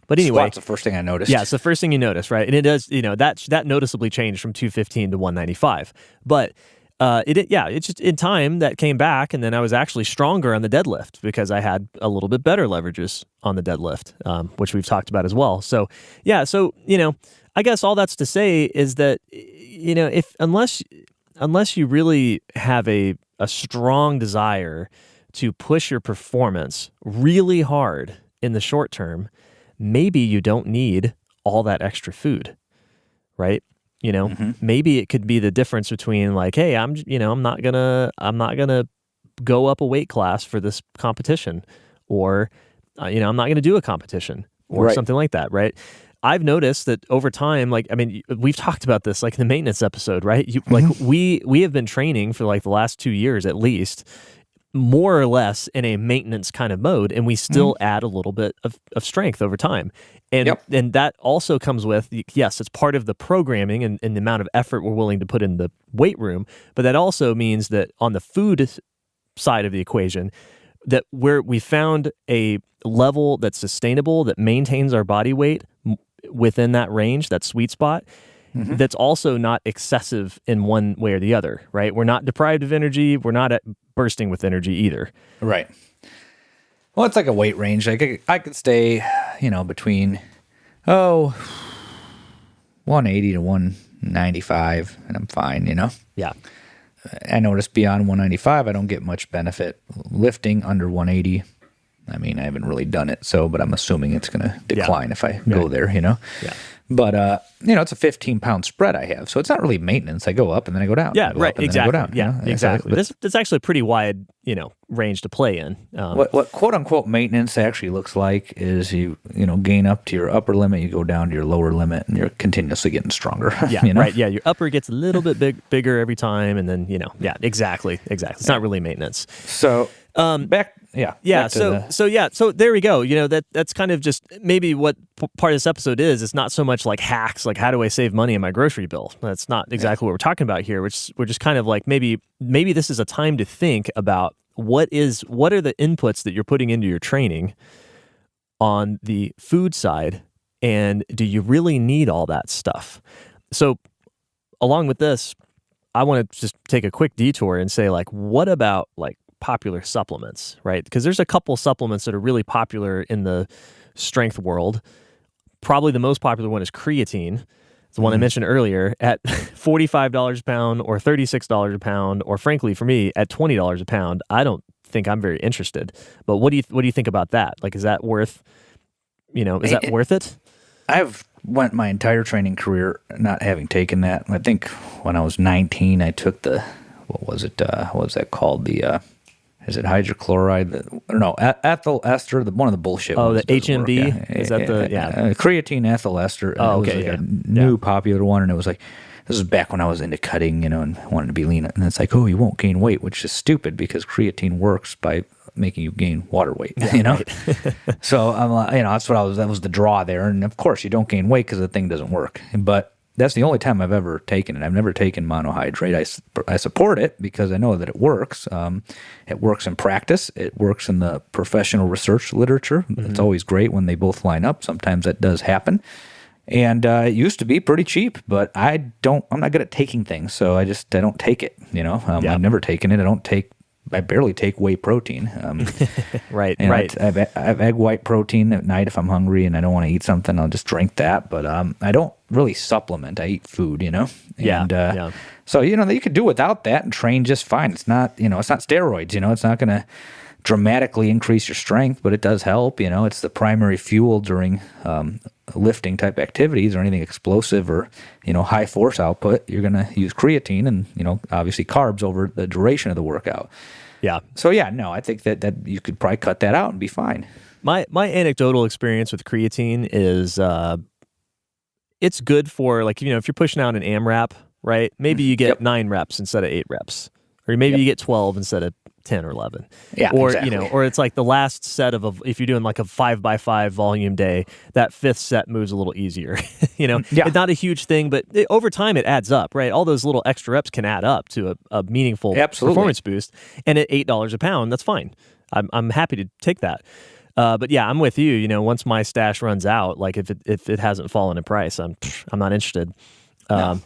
But anyway. Squat's the first thing I noticed. Yeah, it's the first thing you notice, right? And it does, that noticeably changed from 215 to 195. But it's just in time that came back, and then I was actually stronger on the deadlift because I had a little bit better leverages on the deadlift, which we've talked about as well. So I guess all that's to say is that unless unless you really have a strong desire to push your performance really hard in the short term, maybe you don't need all that extra food, right? Maybe it could be the difference between like, hey, I'm not gonna go up a weight class for this competition, or I'm not gonna do a competition or something like that, right? I've noticed that over time, like, I mean, we've talked about this like in the maintenance episode, right? Like we have been training for like the last 2 years at least, more or less in a maintenance kind of mode, and we still add a little bit of strength over time. And that also comes with, yes, it's part of the programming and the amount of effort we're willing to put in the weight room, but that also means that on the food side of the equation, that we found a level that's sustainable, that maintains our body weight within that range, that sweet spot, that's also not excessive in one way or the other, right? We're not deprived of energy. We're not bursting with energy either. Right. Well, it's like a weight range. Like I could stay, between 180 to 195, and I'm fine, Yeah. I noticed beyond 195, I don't get much benefit. Lifting under 180, I mean, I haven't really done it, but I'm assuming it's going to decline if I go there, Yeah. But, it's a 15-pound spread I have, so it's not really maintenance. I go up and then I go down. Yeah, right, exactly. Then I go down, yeah, exactly. That's actually a pretty wide, range to play in. What quote-unquote maintenance actually looks like is you gain up to your upper limit, you go down to your lower limit, and you're continuously getting stronger. Yeah, right. Yeah, your upper gets a little bit bigger every time, and then, exactly. It's not really maintenance. So, back so there we go. That's kind of just maybe what part of this episode is. It's not so much like hacks, like how do I save money on my grocery bill? That's not exactly what we're talking about here. We're just kind of like maybe this is a time to think about what are the inputs that you're putting into your training on the food side, and do you really need all that stuff? So along with this, I want to just take a quick detour and say, like, what about like popular supplements, right? Because there's a couple supplements that are really popular in the strength world. Probably the most popular one is creatine. It's the one I mentioned earlier, at $45 a pound or $36 a pound, or frankly for me at $20 a pound. I don't think I'm very interested. But what do you think about that? Like, is that worth worth it? I've went my entire training career not having taken that. I think when I was 19, I took what was that called? Is it hydrochloride? Ethyl ester, one of the bullshit ones. Oh, the HMB? Is that creatine ethyl ester. Oh, okay. It was a new popular one, and it was like, this was back when I was into cutting, and wanted to be lean. And it's like, oh, you won't gain weight, which is stupid because creatine works by making you gain water weight, Right. So I'm like, that was the draw there. And of course you don't gain weight because the thing doesn't work. But that's the only time I've ever taken it. I've never taken monohydrate. I support it because I know that it works. It works in practice. It works in the professional research literature. It's always great when they both line up. Sometimes that does happen. And it used to be pretty cheap, but I'm not good at taking things, so I don't take it. I've never taken it. I barely take whey protein. Right. I have egg white protein at night if I'm hungry and I don't want to eat something. I'll just drink that. But I don't really supplement. I eat food, So you could do without that and train just fine. It's not it's not steroids. It's not going to dramatically increase your strength, but it does help. It's the primary fuel during lifting type activities or anything explosive or high force output. You're going to use creatine and obviously carbs over the duration of the workout. Yeah. So I think that you could probably cut that out and be fine. My anecdotal experience with creatine is it's good for, like, if you're pushing out an AMRAP, right? Maybe you get 9 reps instead of 8 reps, or maybe you get 12 instead of 10 or 11. Yeah, or exactly. Or it's like the last set of if you're doing like a 5x5 volume day, that 5th set moves a little easier. It's not a huge thing, but over time it adds up, right? All those little extra reps can add up to a meaningful performance boost. And at $8 a pound, that's fine. I'm happy to take that. But yeah, I'm with you. Once my stash runs out, like if it hasn't fallen in price, I'm not interested. No.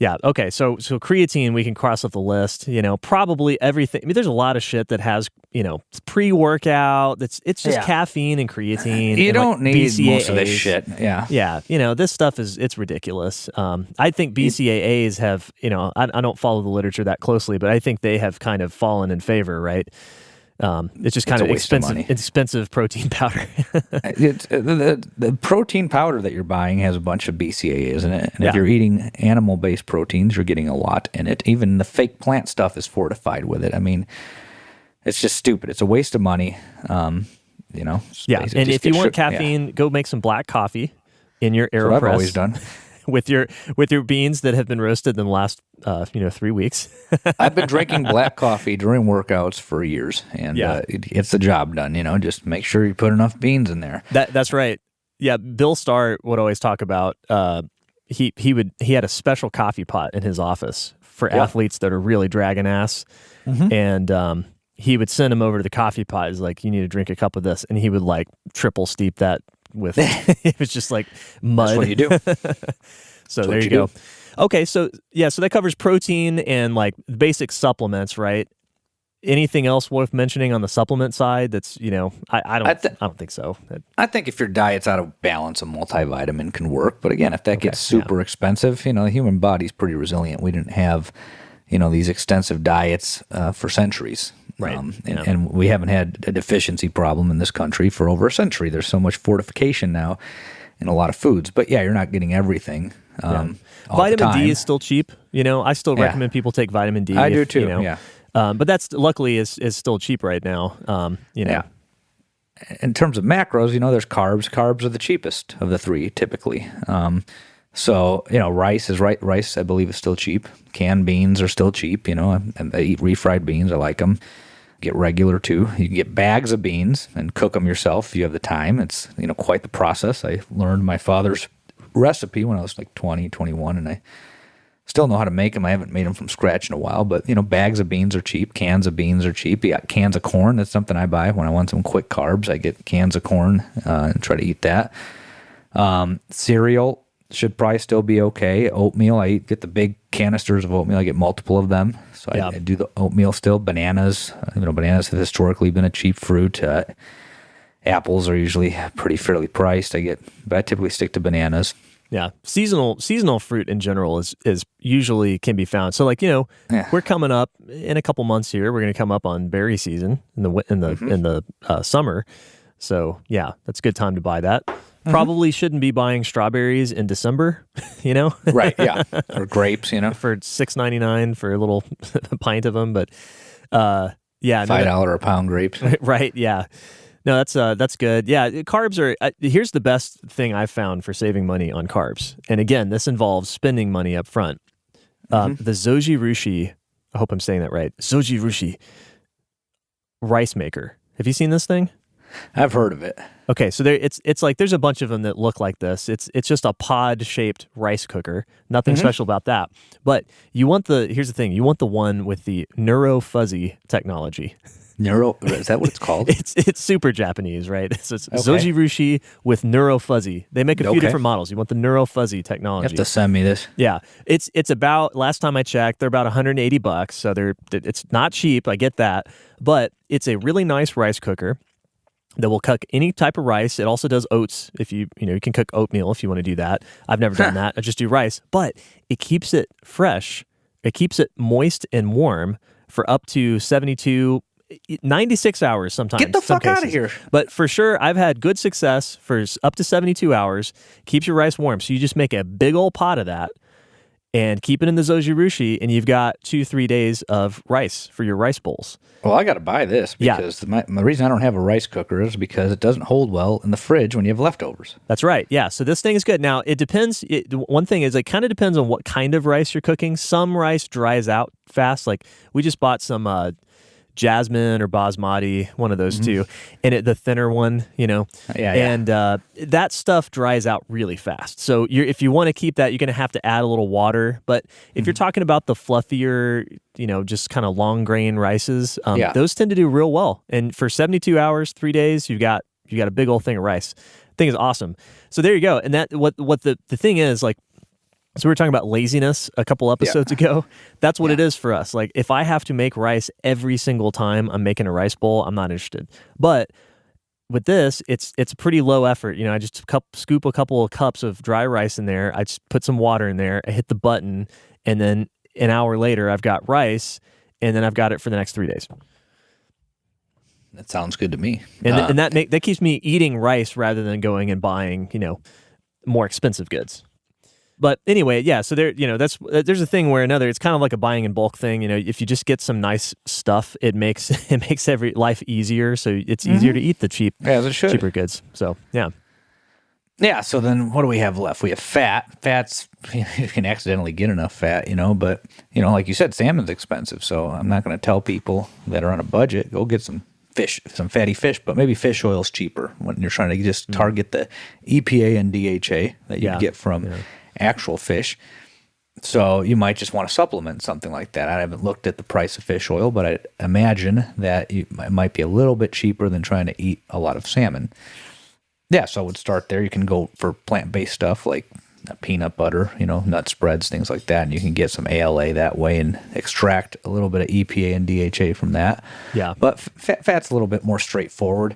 Yeah. Okay. So creatine, we can cross off the list. Probably everything. I mean, there's a lot of shit that has pre-workout. It's just caffeine and creatine. You and don't need BCAAs. Most of this shit. Yeah. Yeah. This stuff it's ridiculous. I think BCAAs have. I don't follow the literature that closely, but I think they have kind of fallen in favor. Right. It's just kind of expensive protein powder. The protein powder that you're buying has a bunch of BCAAs in it. And if you're eating animal-based proteins, you're getting a lot in it. Even the fake plant stuff is fortified with it. I mean, it's just stupid. It's a waste of money. And if you want caffeine, go make some black coffee in your AeroPress. That's what I've always done. With your beans that have been roasted in the last 3 weeks. I've been drinking black coffee during workouts for years, and it gets the job done. Just make sure you put enough beans in there. That's right. Yeah, Bill Starr would always talk about he had a special coffee pot in his office for athletes that are really dragging ass, and he would send them over to the coffee pot. He's like, you need to drink a cup of this, and he would like triple steep that with it was just like mud. That's what you do. So there you go. Okay, so that covers protein and like basic supplements, right? Anything else worth mentioning on the supplement side? That's I don't think so. I think if your diet's out of balance, a multivitamin can work. But again, if that gets super expensive, the human body's pretty resilient. We didn't have these extensive diets for centuries. Right. And we haven't had a deficiency problem in this country for over a century. There's so much fortification now in a lot of foods. But you're not getting everything. Vitamin D is still cheap. I still recommend people take vitamin D. I do too. But that's luckily is still cheap right now. In terms of macros, there's carbs. Carbs are the cheapest of the three typically. So, rice is right. Rice, I believe, is still cheap. Canned beans are still cheap. I eat refried beans. I like them. Get regular too. You can get bags of beans and cook them yourself if you have the time. It's, quite the process. I learned my father's recipe when I was like 20, 21, and I still know how to make them. I haven't made them from scratch in a while, but, bags of beans are cheap. Cans of beans are cheap. You got cans of corn. That's something I buy when I want some quick carbs. I get cans of corn and try to eat that. Cereal should probably still be okay. Oatmeal, I get the big canisters of oatmeal. I get multiple of them. So I do the oatmeal still. Bananas, bananas have historically been a cheap fruit. Apples are usually fairly priced. But I typically stick to bananas. Yeah, seasonal fruit in general is usually can be found. So we're coming up in a couple months here. We're going to come up on berry season in the summer. So that's a good time to buy that. Probably shouldn't be buying strawberries in December, Right, yeah. Or grapes, for $6.99 for a little pint of them, but $5 a pound grapes. Right, yeah. No, that's good. Yeah, carbs are here's the best thing I've found for saving money on carbs. And again, this involves spending money up front. The Zoji Rushi, I hope I'm saying that right. Zoji Rushi rice maker. Have you seen this thing? I've heard of it. Okay, so it's like there's a bunch of them that look like this. It's just a pod-shaped rice cooker. Nothing special about that. But here's the thing. You want the one with the neuro fuzzy technology. Is that what it's called? It's super Japanese, right? So it's Zoji Rushi with neuro fuzzy. They make a few different models. You want the neuro fuzzy technology. You have to send me this. Yeah, it's about, last time I checked, they're about $180. So it's not cheap. I get that, but it's a really nice rice cooker that will cook any type of rice. It also does oats. If you can cook oatmeal if you want to do that. I've never done that. I just do rice, but it keeps it fresh. It keeps it moist and warm for up to 96 hours sometimes. Get the fuck out of here. But for sure, I've had good success for up to 72 hours. Keeps your rice warm. So you just make a big old pot of that and keep it in the Zoji Rushi, and you've got 2-3 days of rice for your rice bowls. Well, I got to buy this because the reason I don't have a rice cooker is because it doesn't hold well in the fridge when you have leftovers. That's right. Yeah. So this thing is good. Now, it depends. One thing is it kind of depends on what kind of rice you're cooking. Some rice dries out fast. Like we just bought some jasmine or basmati, one of those two, and the thinner one, and that stuff dries out really fast. So if you want to keep that, you're going to have to add a little water. But if you're talking about the fluffier, just kind of long grain rices, those tend to do real well. And for 72 hours, 3 days, you got a big old thing of rice. Thing is awesome. So there you go. And that what the thing is, like, So we were talking about laziness a couple episodes ago. That's what it is for us. Like if I have to make rice every single time I'm making a rice bowl, I'm not interested. But with this, it's pretty low effort. I just scoop a couple of cups of dry rice in there. I just put some water in there. I hit the button, and then an hour later, I've got rice, and then I've got it for the next 3 days. That sounds good to me. And that keeps me eating rice rather than going and buying more expensive goods. But anyway, yeah. So there's a thing where another. It's kind of like a buying in bulk thing. If you just get some nice stuff, it makes every life easier. So it's easier to eat the cheaper goods. So yeah. Yeah. So then, what do we have left? We have fat. Fat's you can accidentally get enough fat, but like you said, salmon's expensive. So I'm not going to tell people that are on a budget go get some fish, some fatty fish. But maybe fish oil's cheaper when you're trying to just target the EPA and DHA that you get from actual fish. So you might just want to supplement something like that. I haven't looked at the price of fish oil, but I imagine that it might be a little bit cheaper than trying to eat a lot of salmon. Yeah, so I would start there. You can go for plant-based stuff like peanut butter, nut spreads, things like that, and you can get some ALA that way and extract a little bit of EPA and DHA from that. Yeah. But fat's a little bit more straightforward.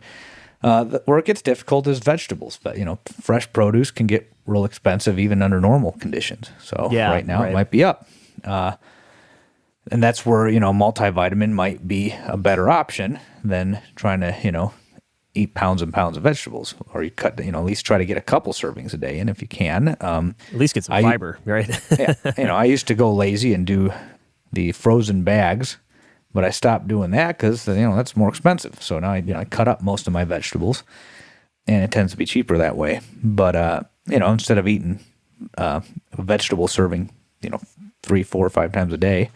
Where it gets difficult is vegetables, but fresh produce can get real expensive even under normal conditions. So right now it might be up, and that's where multivitamin might be a better option than trying to eat pounds and pounds of vegetables. Or you cut at least try to get a couple servings a day in if you can. At least get some fiber, right? I used to go lazy and do the frozen bags. But I stopped doing that because that's more expensive. So now I cut up most of my vegetables, and it tends to be cheaper that way. But instead of eating a vegetable serving 3, 4, 5 times a day,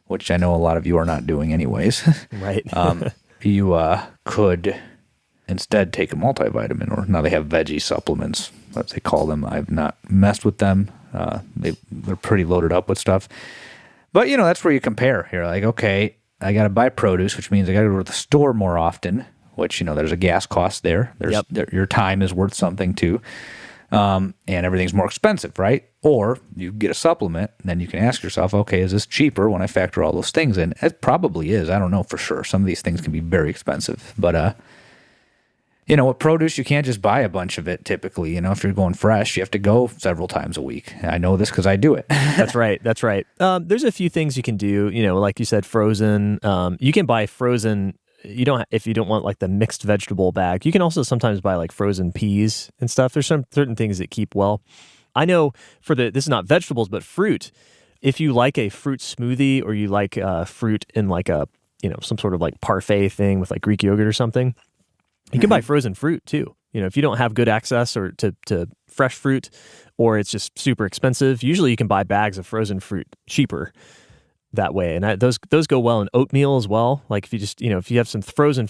which I know a lot of you are not doing anyways, right? You could instead take a multivitamin, or now they have veggie supplements, as they call them. I've not messed with them. They're pretty loaded up with stuff. But, that's where you compare. You're like, okay, I got to buy produce, which means I got to go to the store more often, which, there's a gas cost there. Your time is worth something too. And everything's more expensive, right? Or you get a supplement, and then you can ask yourself, okay, is this cheaper when I factor all those things in? It probably is. I don't know for sure. Some of these things can be very expensive. But, with produce, you can't just buy a bunch of it typically. If you're going fresh, you have to go several times a week. I know this because I do it. That's right. There's a few things you can do, like you said, frozen. You can buy frozen. If you don't want like the mixed vegetable bag, you can also sometimes buy like frozen peas and stuff. There's some certain things that keep well. I know this is not vegetables, but fruit. If you like a fruit smoothie, or you like fruit in like a, some sort of like parfait thing with like Greek yogurt or something, you can buy frozen fruit too. If you don't have good access or to fresh fruit, or it's just super expensive, usually you can buy bags of frozen fruit cheaper that way. And those go well in oatmeal as well. Like if you just, if you have some frozen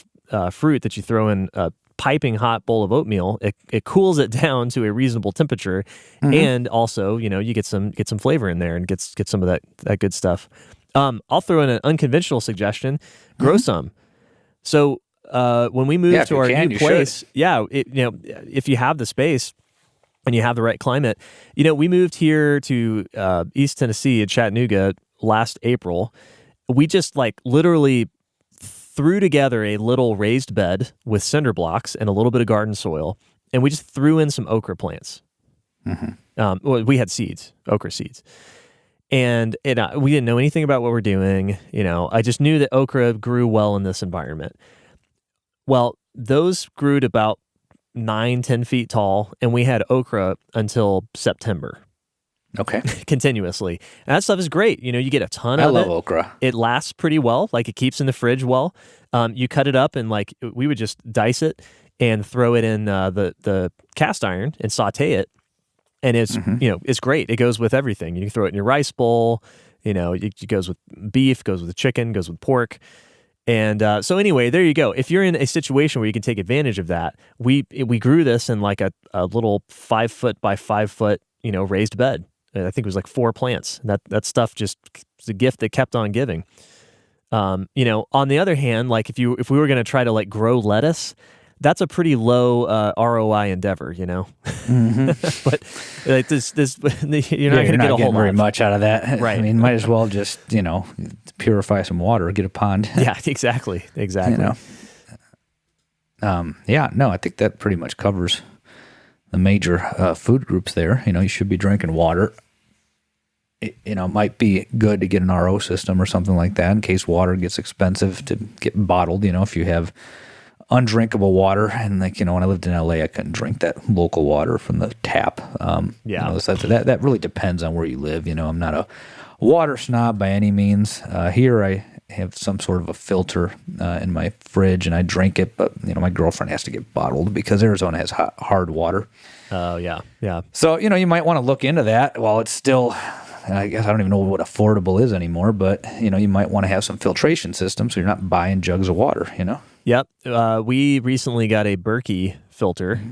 fruit that you throw in a piping hot bowl of oatmeal, it cools it down to a reasonable temperature. And also, you get some flavor in there and get some of that good stuff. I'll throw in an unconventional suggestion: grow some. So when we moved to our new place, if you have the space and you have the right climate, we moved here to East Tennessee in Chattanooga last April. We just like literally threw together a little raised bed with cinder blocks and a little bit of garden soil, and we just threw in some okra plants. We had okra seeds. And we didn't know anything about what we're doing. I just knew that okra grew well in this environment. Well, those grew to about 9-10 feet tall, and we had okra until September. Okay. Continuously. And that stuff is great. You get a ton of it. I love okra. It lasts pretty well. Like, it keeps in the fridge well. You cut it up, and like we would just dice it and throw it in the cast iron and saute it. And it's it's great. It goes with everything. You can throw it in your rice bowl. It goes with beef, goes with chicken, goes with pork. And so anyway, there you go. If you're in a situation where you can take advantage of that, we grew this in like a little 5 foot by 5 foot raised bed. I think it was like 4 plants. That stuff just is a gift that kept on giving. On the other hand, like if we were going to try to like grow lettuce, that's a pretty low ROI endeavor, you know. But like you're not going to get a whole lot very much out of that, right? I mean, might as well just purify some water, get a pond. Yeah, exactly. No, I think that pretty much covers the major food groups there. You should be drinking water. It might be good to get an RO system or something like that in case water gets expensive to get bottled. If you have undrinkable water, and when I lived in LA, I couldn't drink that local water from the tap. That really depends on where you live. I'm not a water snob by any means. Here I have some sort of a filter in my fridge, and I drink it, but my girlfriend has to get bottled because Arizona has hard water. Oh yeah. So you might want to look into that while it's still. I guess I don't even know what affordable is anymore, but you might want to have some filtration system so you're not buying jugs of water. Yep. We recently got a Berkey filter,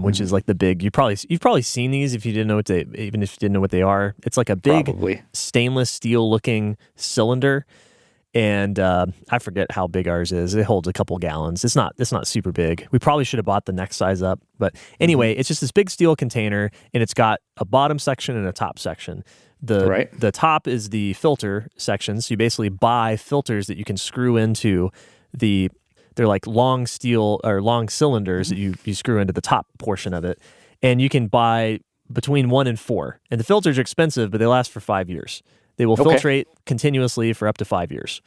which is like the big. You've probably seen these if you didn't know what they are. It's like a big stainless steel looking cylinder, and I forget how big ours is. It holds a couple gallons. It's not super big. We probably should have bought the next size up, but anyway, it's just this big steel container, and it's got a bottom section and a top section. The top is the filter section, so you basically buy filters that you can screw into they're like long steel or long cylinders that you screw into the top portion of it, and you can buy between 1 and 4. And the filters are expensive, but they last for 5 years. They will filtrate continuously for up to 5 years.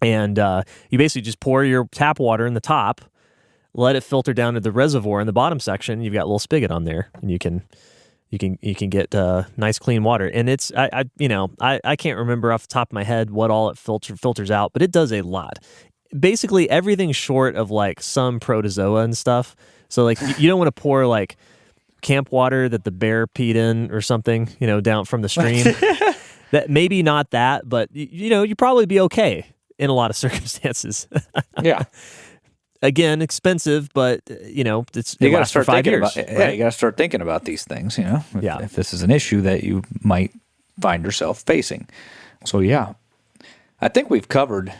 And you basically just pour your tap water in the top, let it filter down to the reservoir in the bottom section. You've got a little spigot on there, and you can get nice clean water. And it's I can't remember off the top of my head what all it filters out, but it does a lot. Basically everything short of like some protozoa and stuff. So like you don't want to pour like camp water that the bear peed in or something, down from the stream. That maybe not that, but you'd probably be okay in a lot of circumstances. Yeah. Again, expensive, but it you got to lasts for start 5 thinking years. about. Right? You got to start thinking about these things. Yeah. If this is an issue that you might find yourself facing. So yeah, I think we've covered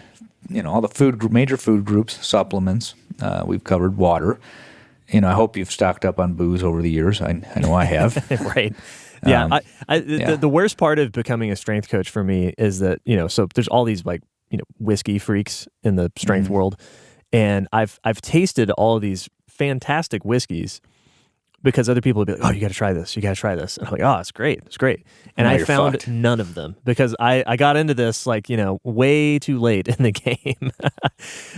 all the major food groups, supplements. We've covered water. I hope you've stocked up on booze over the years. I know I have. Right. Yeah. The worst part of becoming a strength coach for me is that so there's all these like whiskey freaks in the strength world. And I've tasted all of these fantastic whiskeys because other people would be like, "Oh, you got to try this. You got to try this." And I'm like, "Oh, it's great. It's great." And I found fucked. None of them because I got into this like, way too late in the game.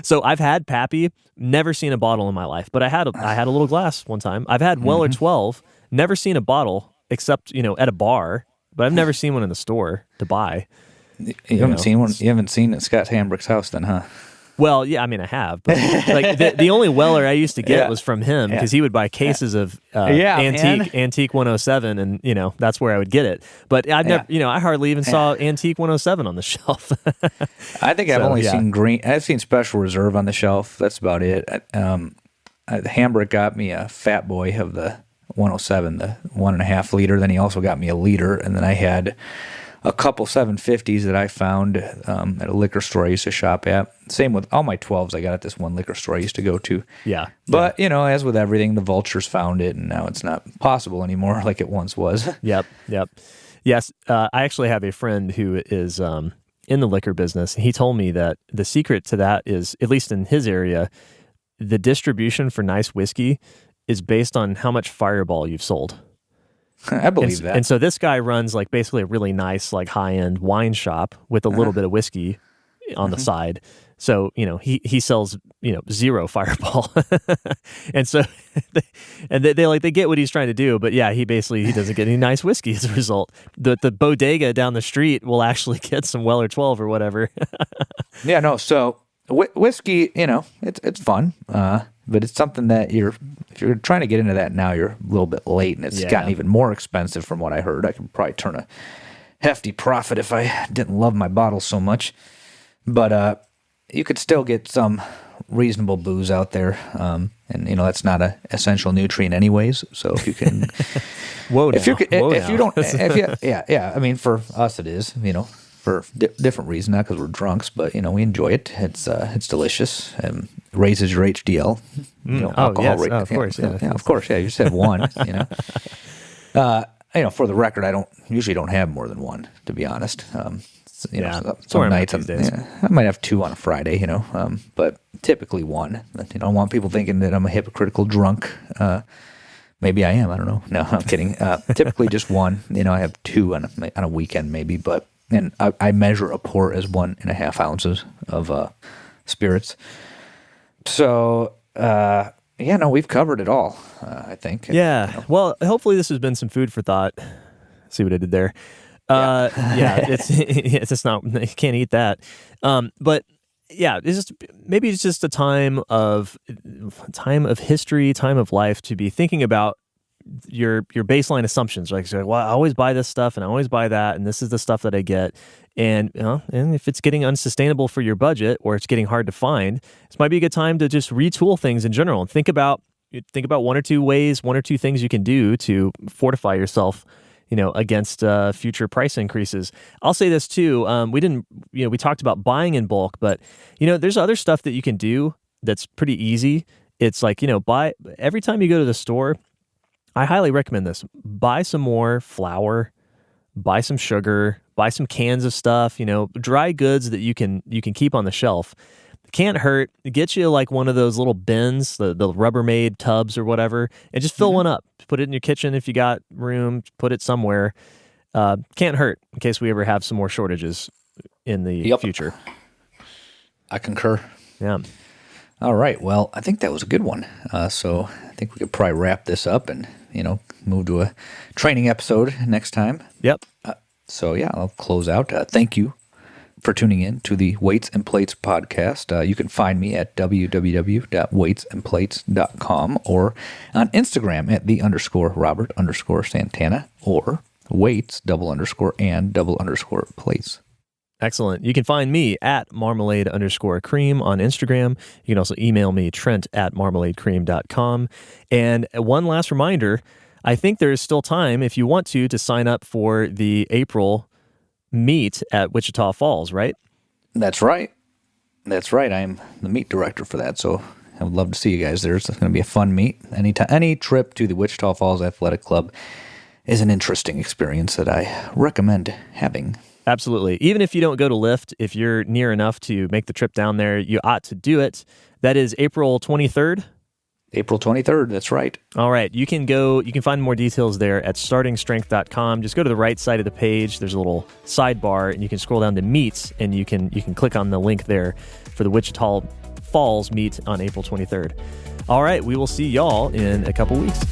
So I've had Pappy, never seen a bottle in my life, but I had a little glass one time. I've had Weller 12, never seen a bottle except, at a bar, but I've never seen one in the store to buy. You haven't seen one? You haven't seen at Scott Hambrick's house then, huh? Well, yeah, I mean, I have, but like the only Weller I used to get was from him because he would buy cases of antique 107, and that's where I would get it. But I've never, I hardly even saw antique 107 on the shelf. I think I've only seen green. I've seen Special Reserve on the shelf. That's about it. Hambrick got me a Fat Boy of the 107, the 1.5 liter. Then he also got me a liter, and then I had a couple 750s that I found at a liquor store I used to shop at. Same with all my 12s I got at this one liquor store I used to go to. Yeah. But, as with everything, the vultures found it, and now it's not possible anymore like it once was. Yep. Yes, I actually have a friend who is in the liquor business. He told me that the secret to that is, at least in his area, the distribution for nice whiskey is based on how much Fireball you've sold. I believe that. And so this guy runs like basically a really nice, like high-end wine shop with a little bit of whiskey on the side. So, he sells, 0 Fireball. And so they get what he's trying to do, but yeah, he doesn't get any nice whiskey as a result. The bodega down the street will actually get some Weller 12 or whatever. Yeah, no, so whiskey, it's fun. But it's something that if you're trying to get into that now, you're a little bit late, and it's gotten even more expensive from what I heard. I could probably turn a hefty profit if I didn't love my bottles so much. But you could still get some reasonable booze out there, and that's not an essential nutrient anyways. So if you can, I mean, for us it is, for different reasons, not because we're drunks, but we enjoy it. It's delicious and raises your HDL. alcohol rate. of course. Yeah, of course. Yeah, you just have one. For the record, I usually don't have more than one, to be honest. Some nights I might have two on a Friday, but typically one. I don't want people thinking that I'm a hypocritical drunk. Maybe I am. I don't know. No, I'm kidding. Typically just one. I have two on a weekend maybe, and I measure a port as 1.5 ounces of spirits. So, we've covered it all, I think. Yeah. Well, hopefully this has been some food for thought. See what I did there? It's just not, you can't eat that. But yeah, maybe it's just a time of history, time of life to be thinking about your baseline assumptions. Like, well, I always buy this stuff and I always buy that, and this is the stuff that I get. And and if it's getting unsustainable for your budget or it's getting hard to find, this might be a good time to just retool things in general and think about one or two things you can do to fortify yourself, against future price increases. I'll say this too. We talked about buying in bulk, but there's other stuff that you can do that's pretty easy. It's like, buy every time you go to the store. I highly recommend this. Buy some more flour, buy some sugar, buy some cans of stuff, dry goods that you can keep on the shelf. Can't hurt. Get you like one of those little bins, the Rubbermaid tubs or whatever, and just fill one up. Put it in your kitchen if you got room. Put it somewhere. Can't hurt in case we ever have some more shortages in the future. I concur. Yeah. All right. Well, I think that was a good one. So I think we could probably wrap this up and, move to a training episode next time. Yep. I'll close out. Thank you for tuning in to the Weights and Plates podcast. You can find me at www.weightsandplates.com or on Instagram at _Robert_Santana or weights_and_plates. Excellent. You can find me at marmalade_cream on Instagram. You can also email me, trent@marmaladecream.com. And one last reminder, I think there is still time if you want to sign up for the April meet at Wichita Falls, right? That's right. I am the meet director for that, so I would love to see you guys there. It's going to be a fun meet. Any trip to the Wichita Falls Athletic Club is an interesting experience that I recommend having. Absolutely. Even if you don't go to lift, if you're near enough to make the trip down there, you ought to do it. That is April 23rd. April 23rd, that's right. All right. You can find more details there at startingstrength.com. Just go to the right side of the page. There's a little sidebar, and you can scroll down to meets, and you can click on the link there for the Wichita Falls meet on April 23rd. All right. We will see y'all in a couple weeks.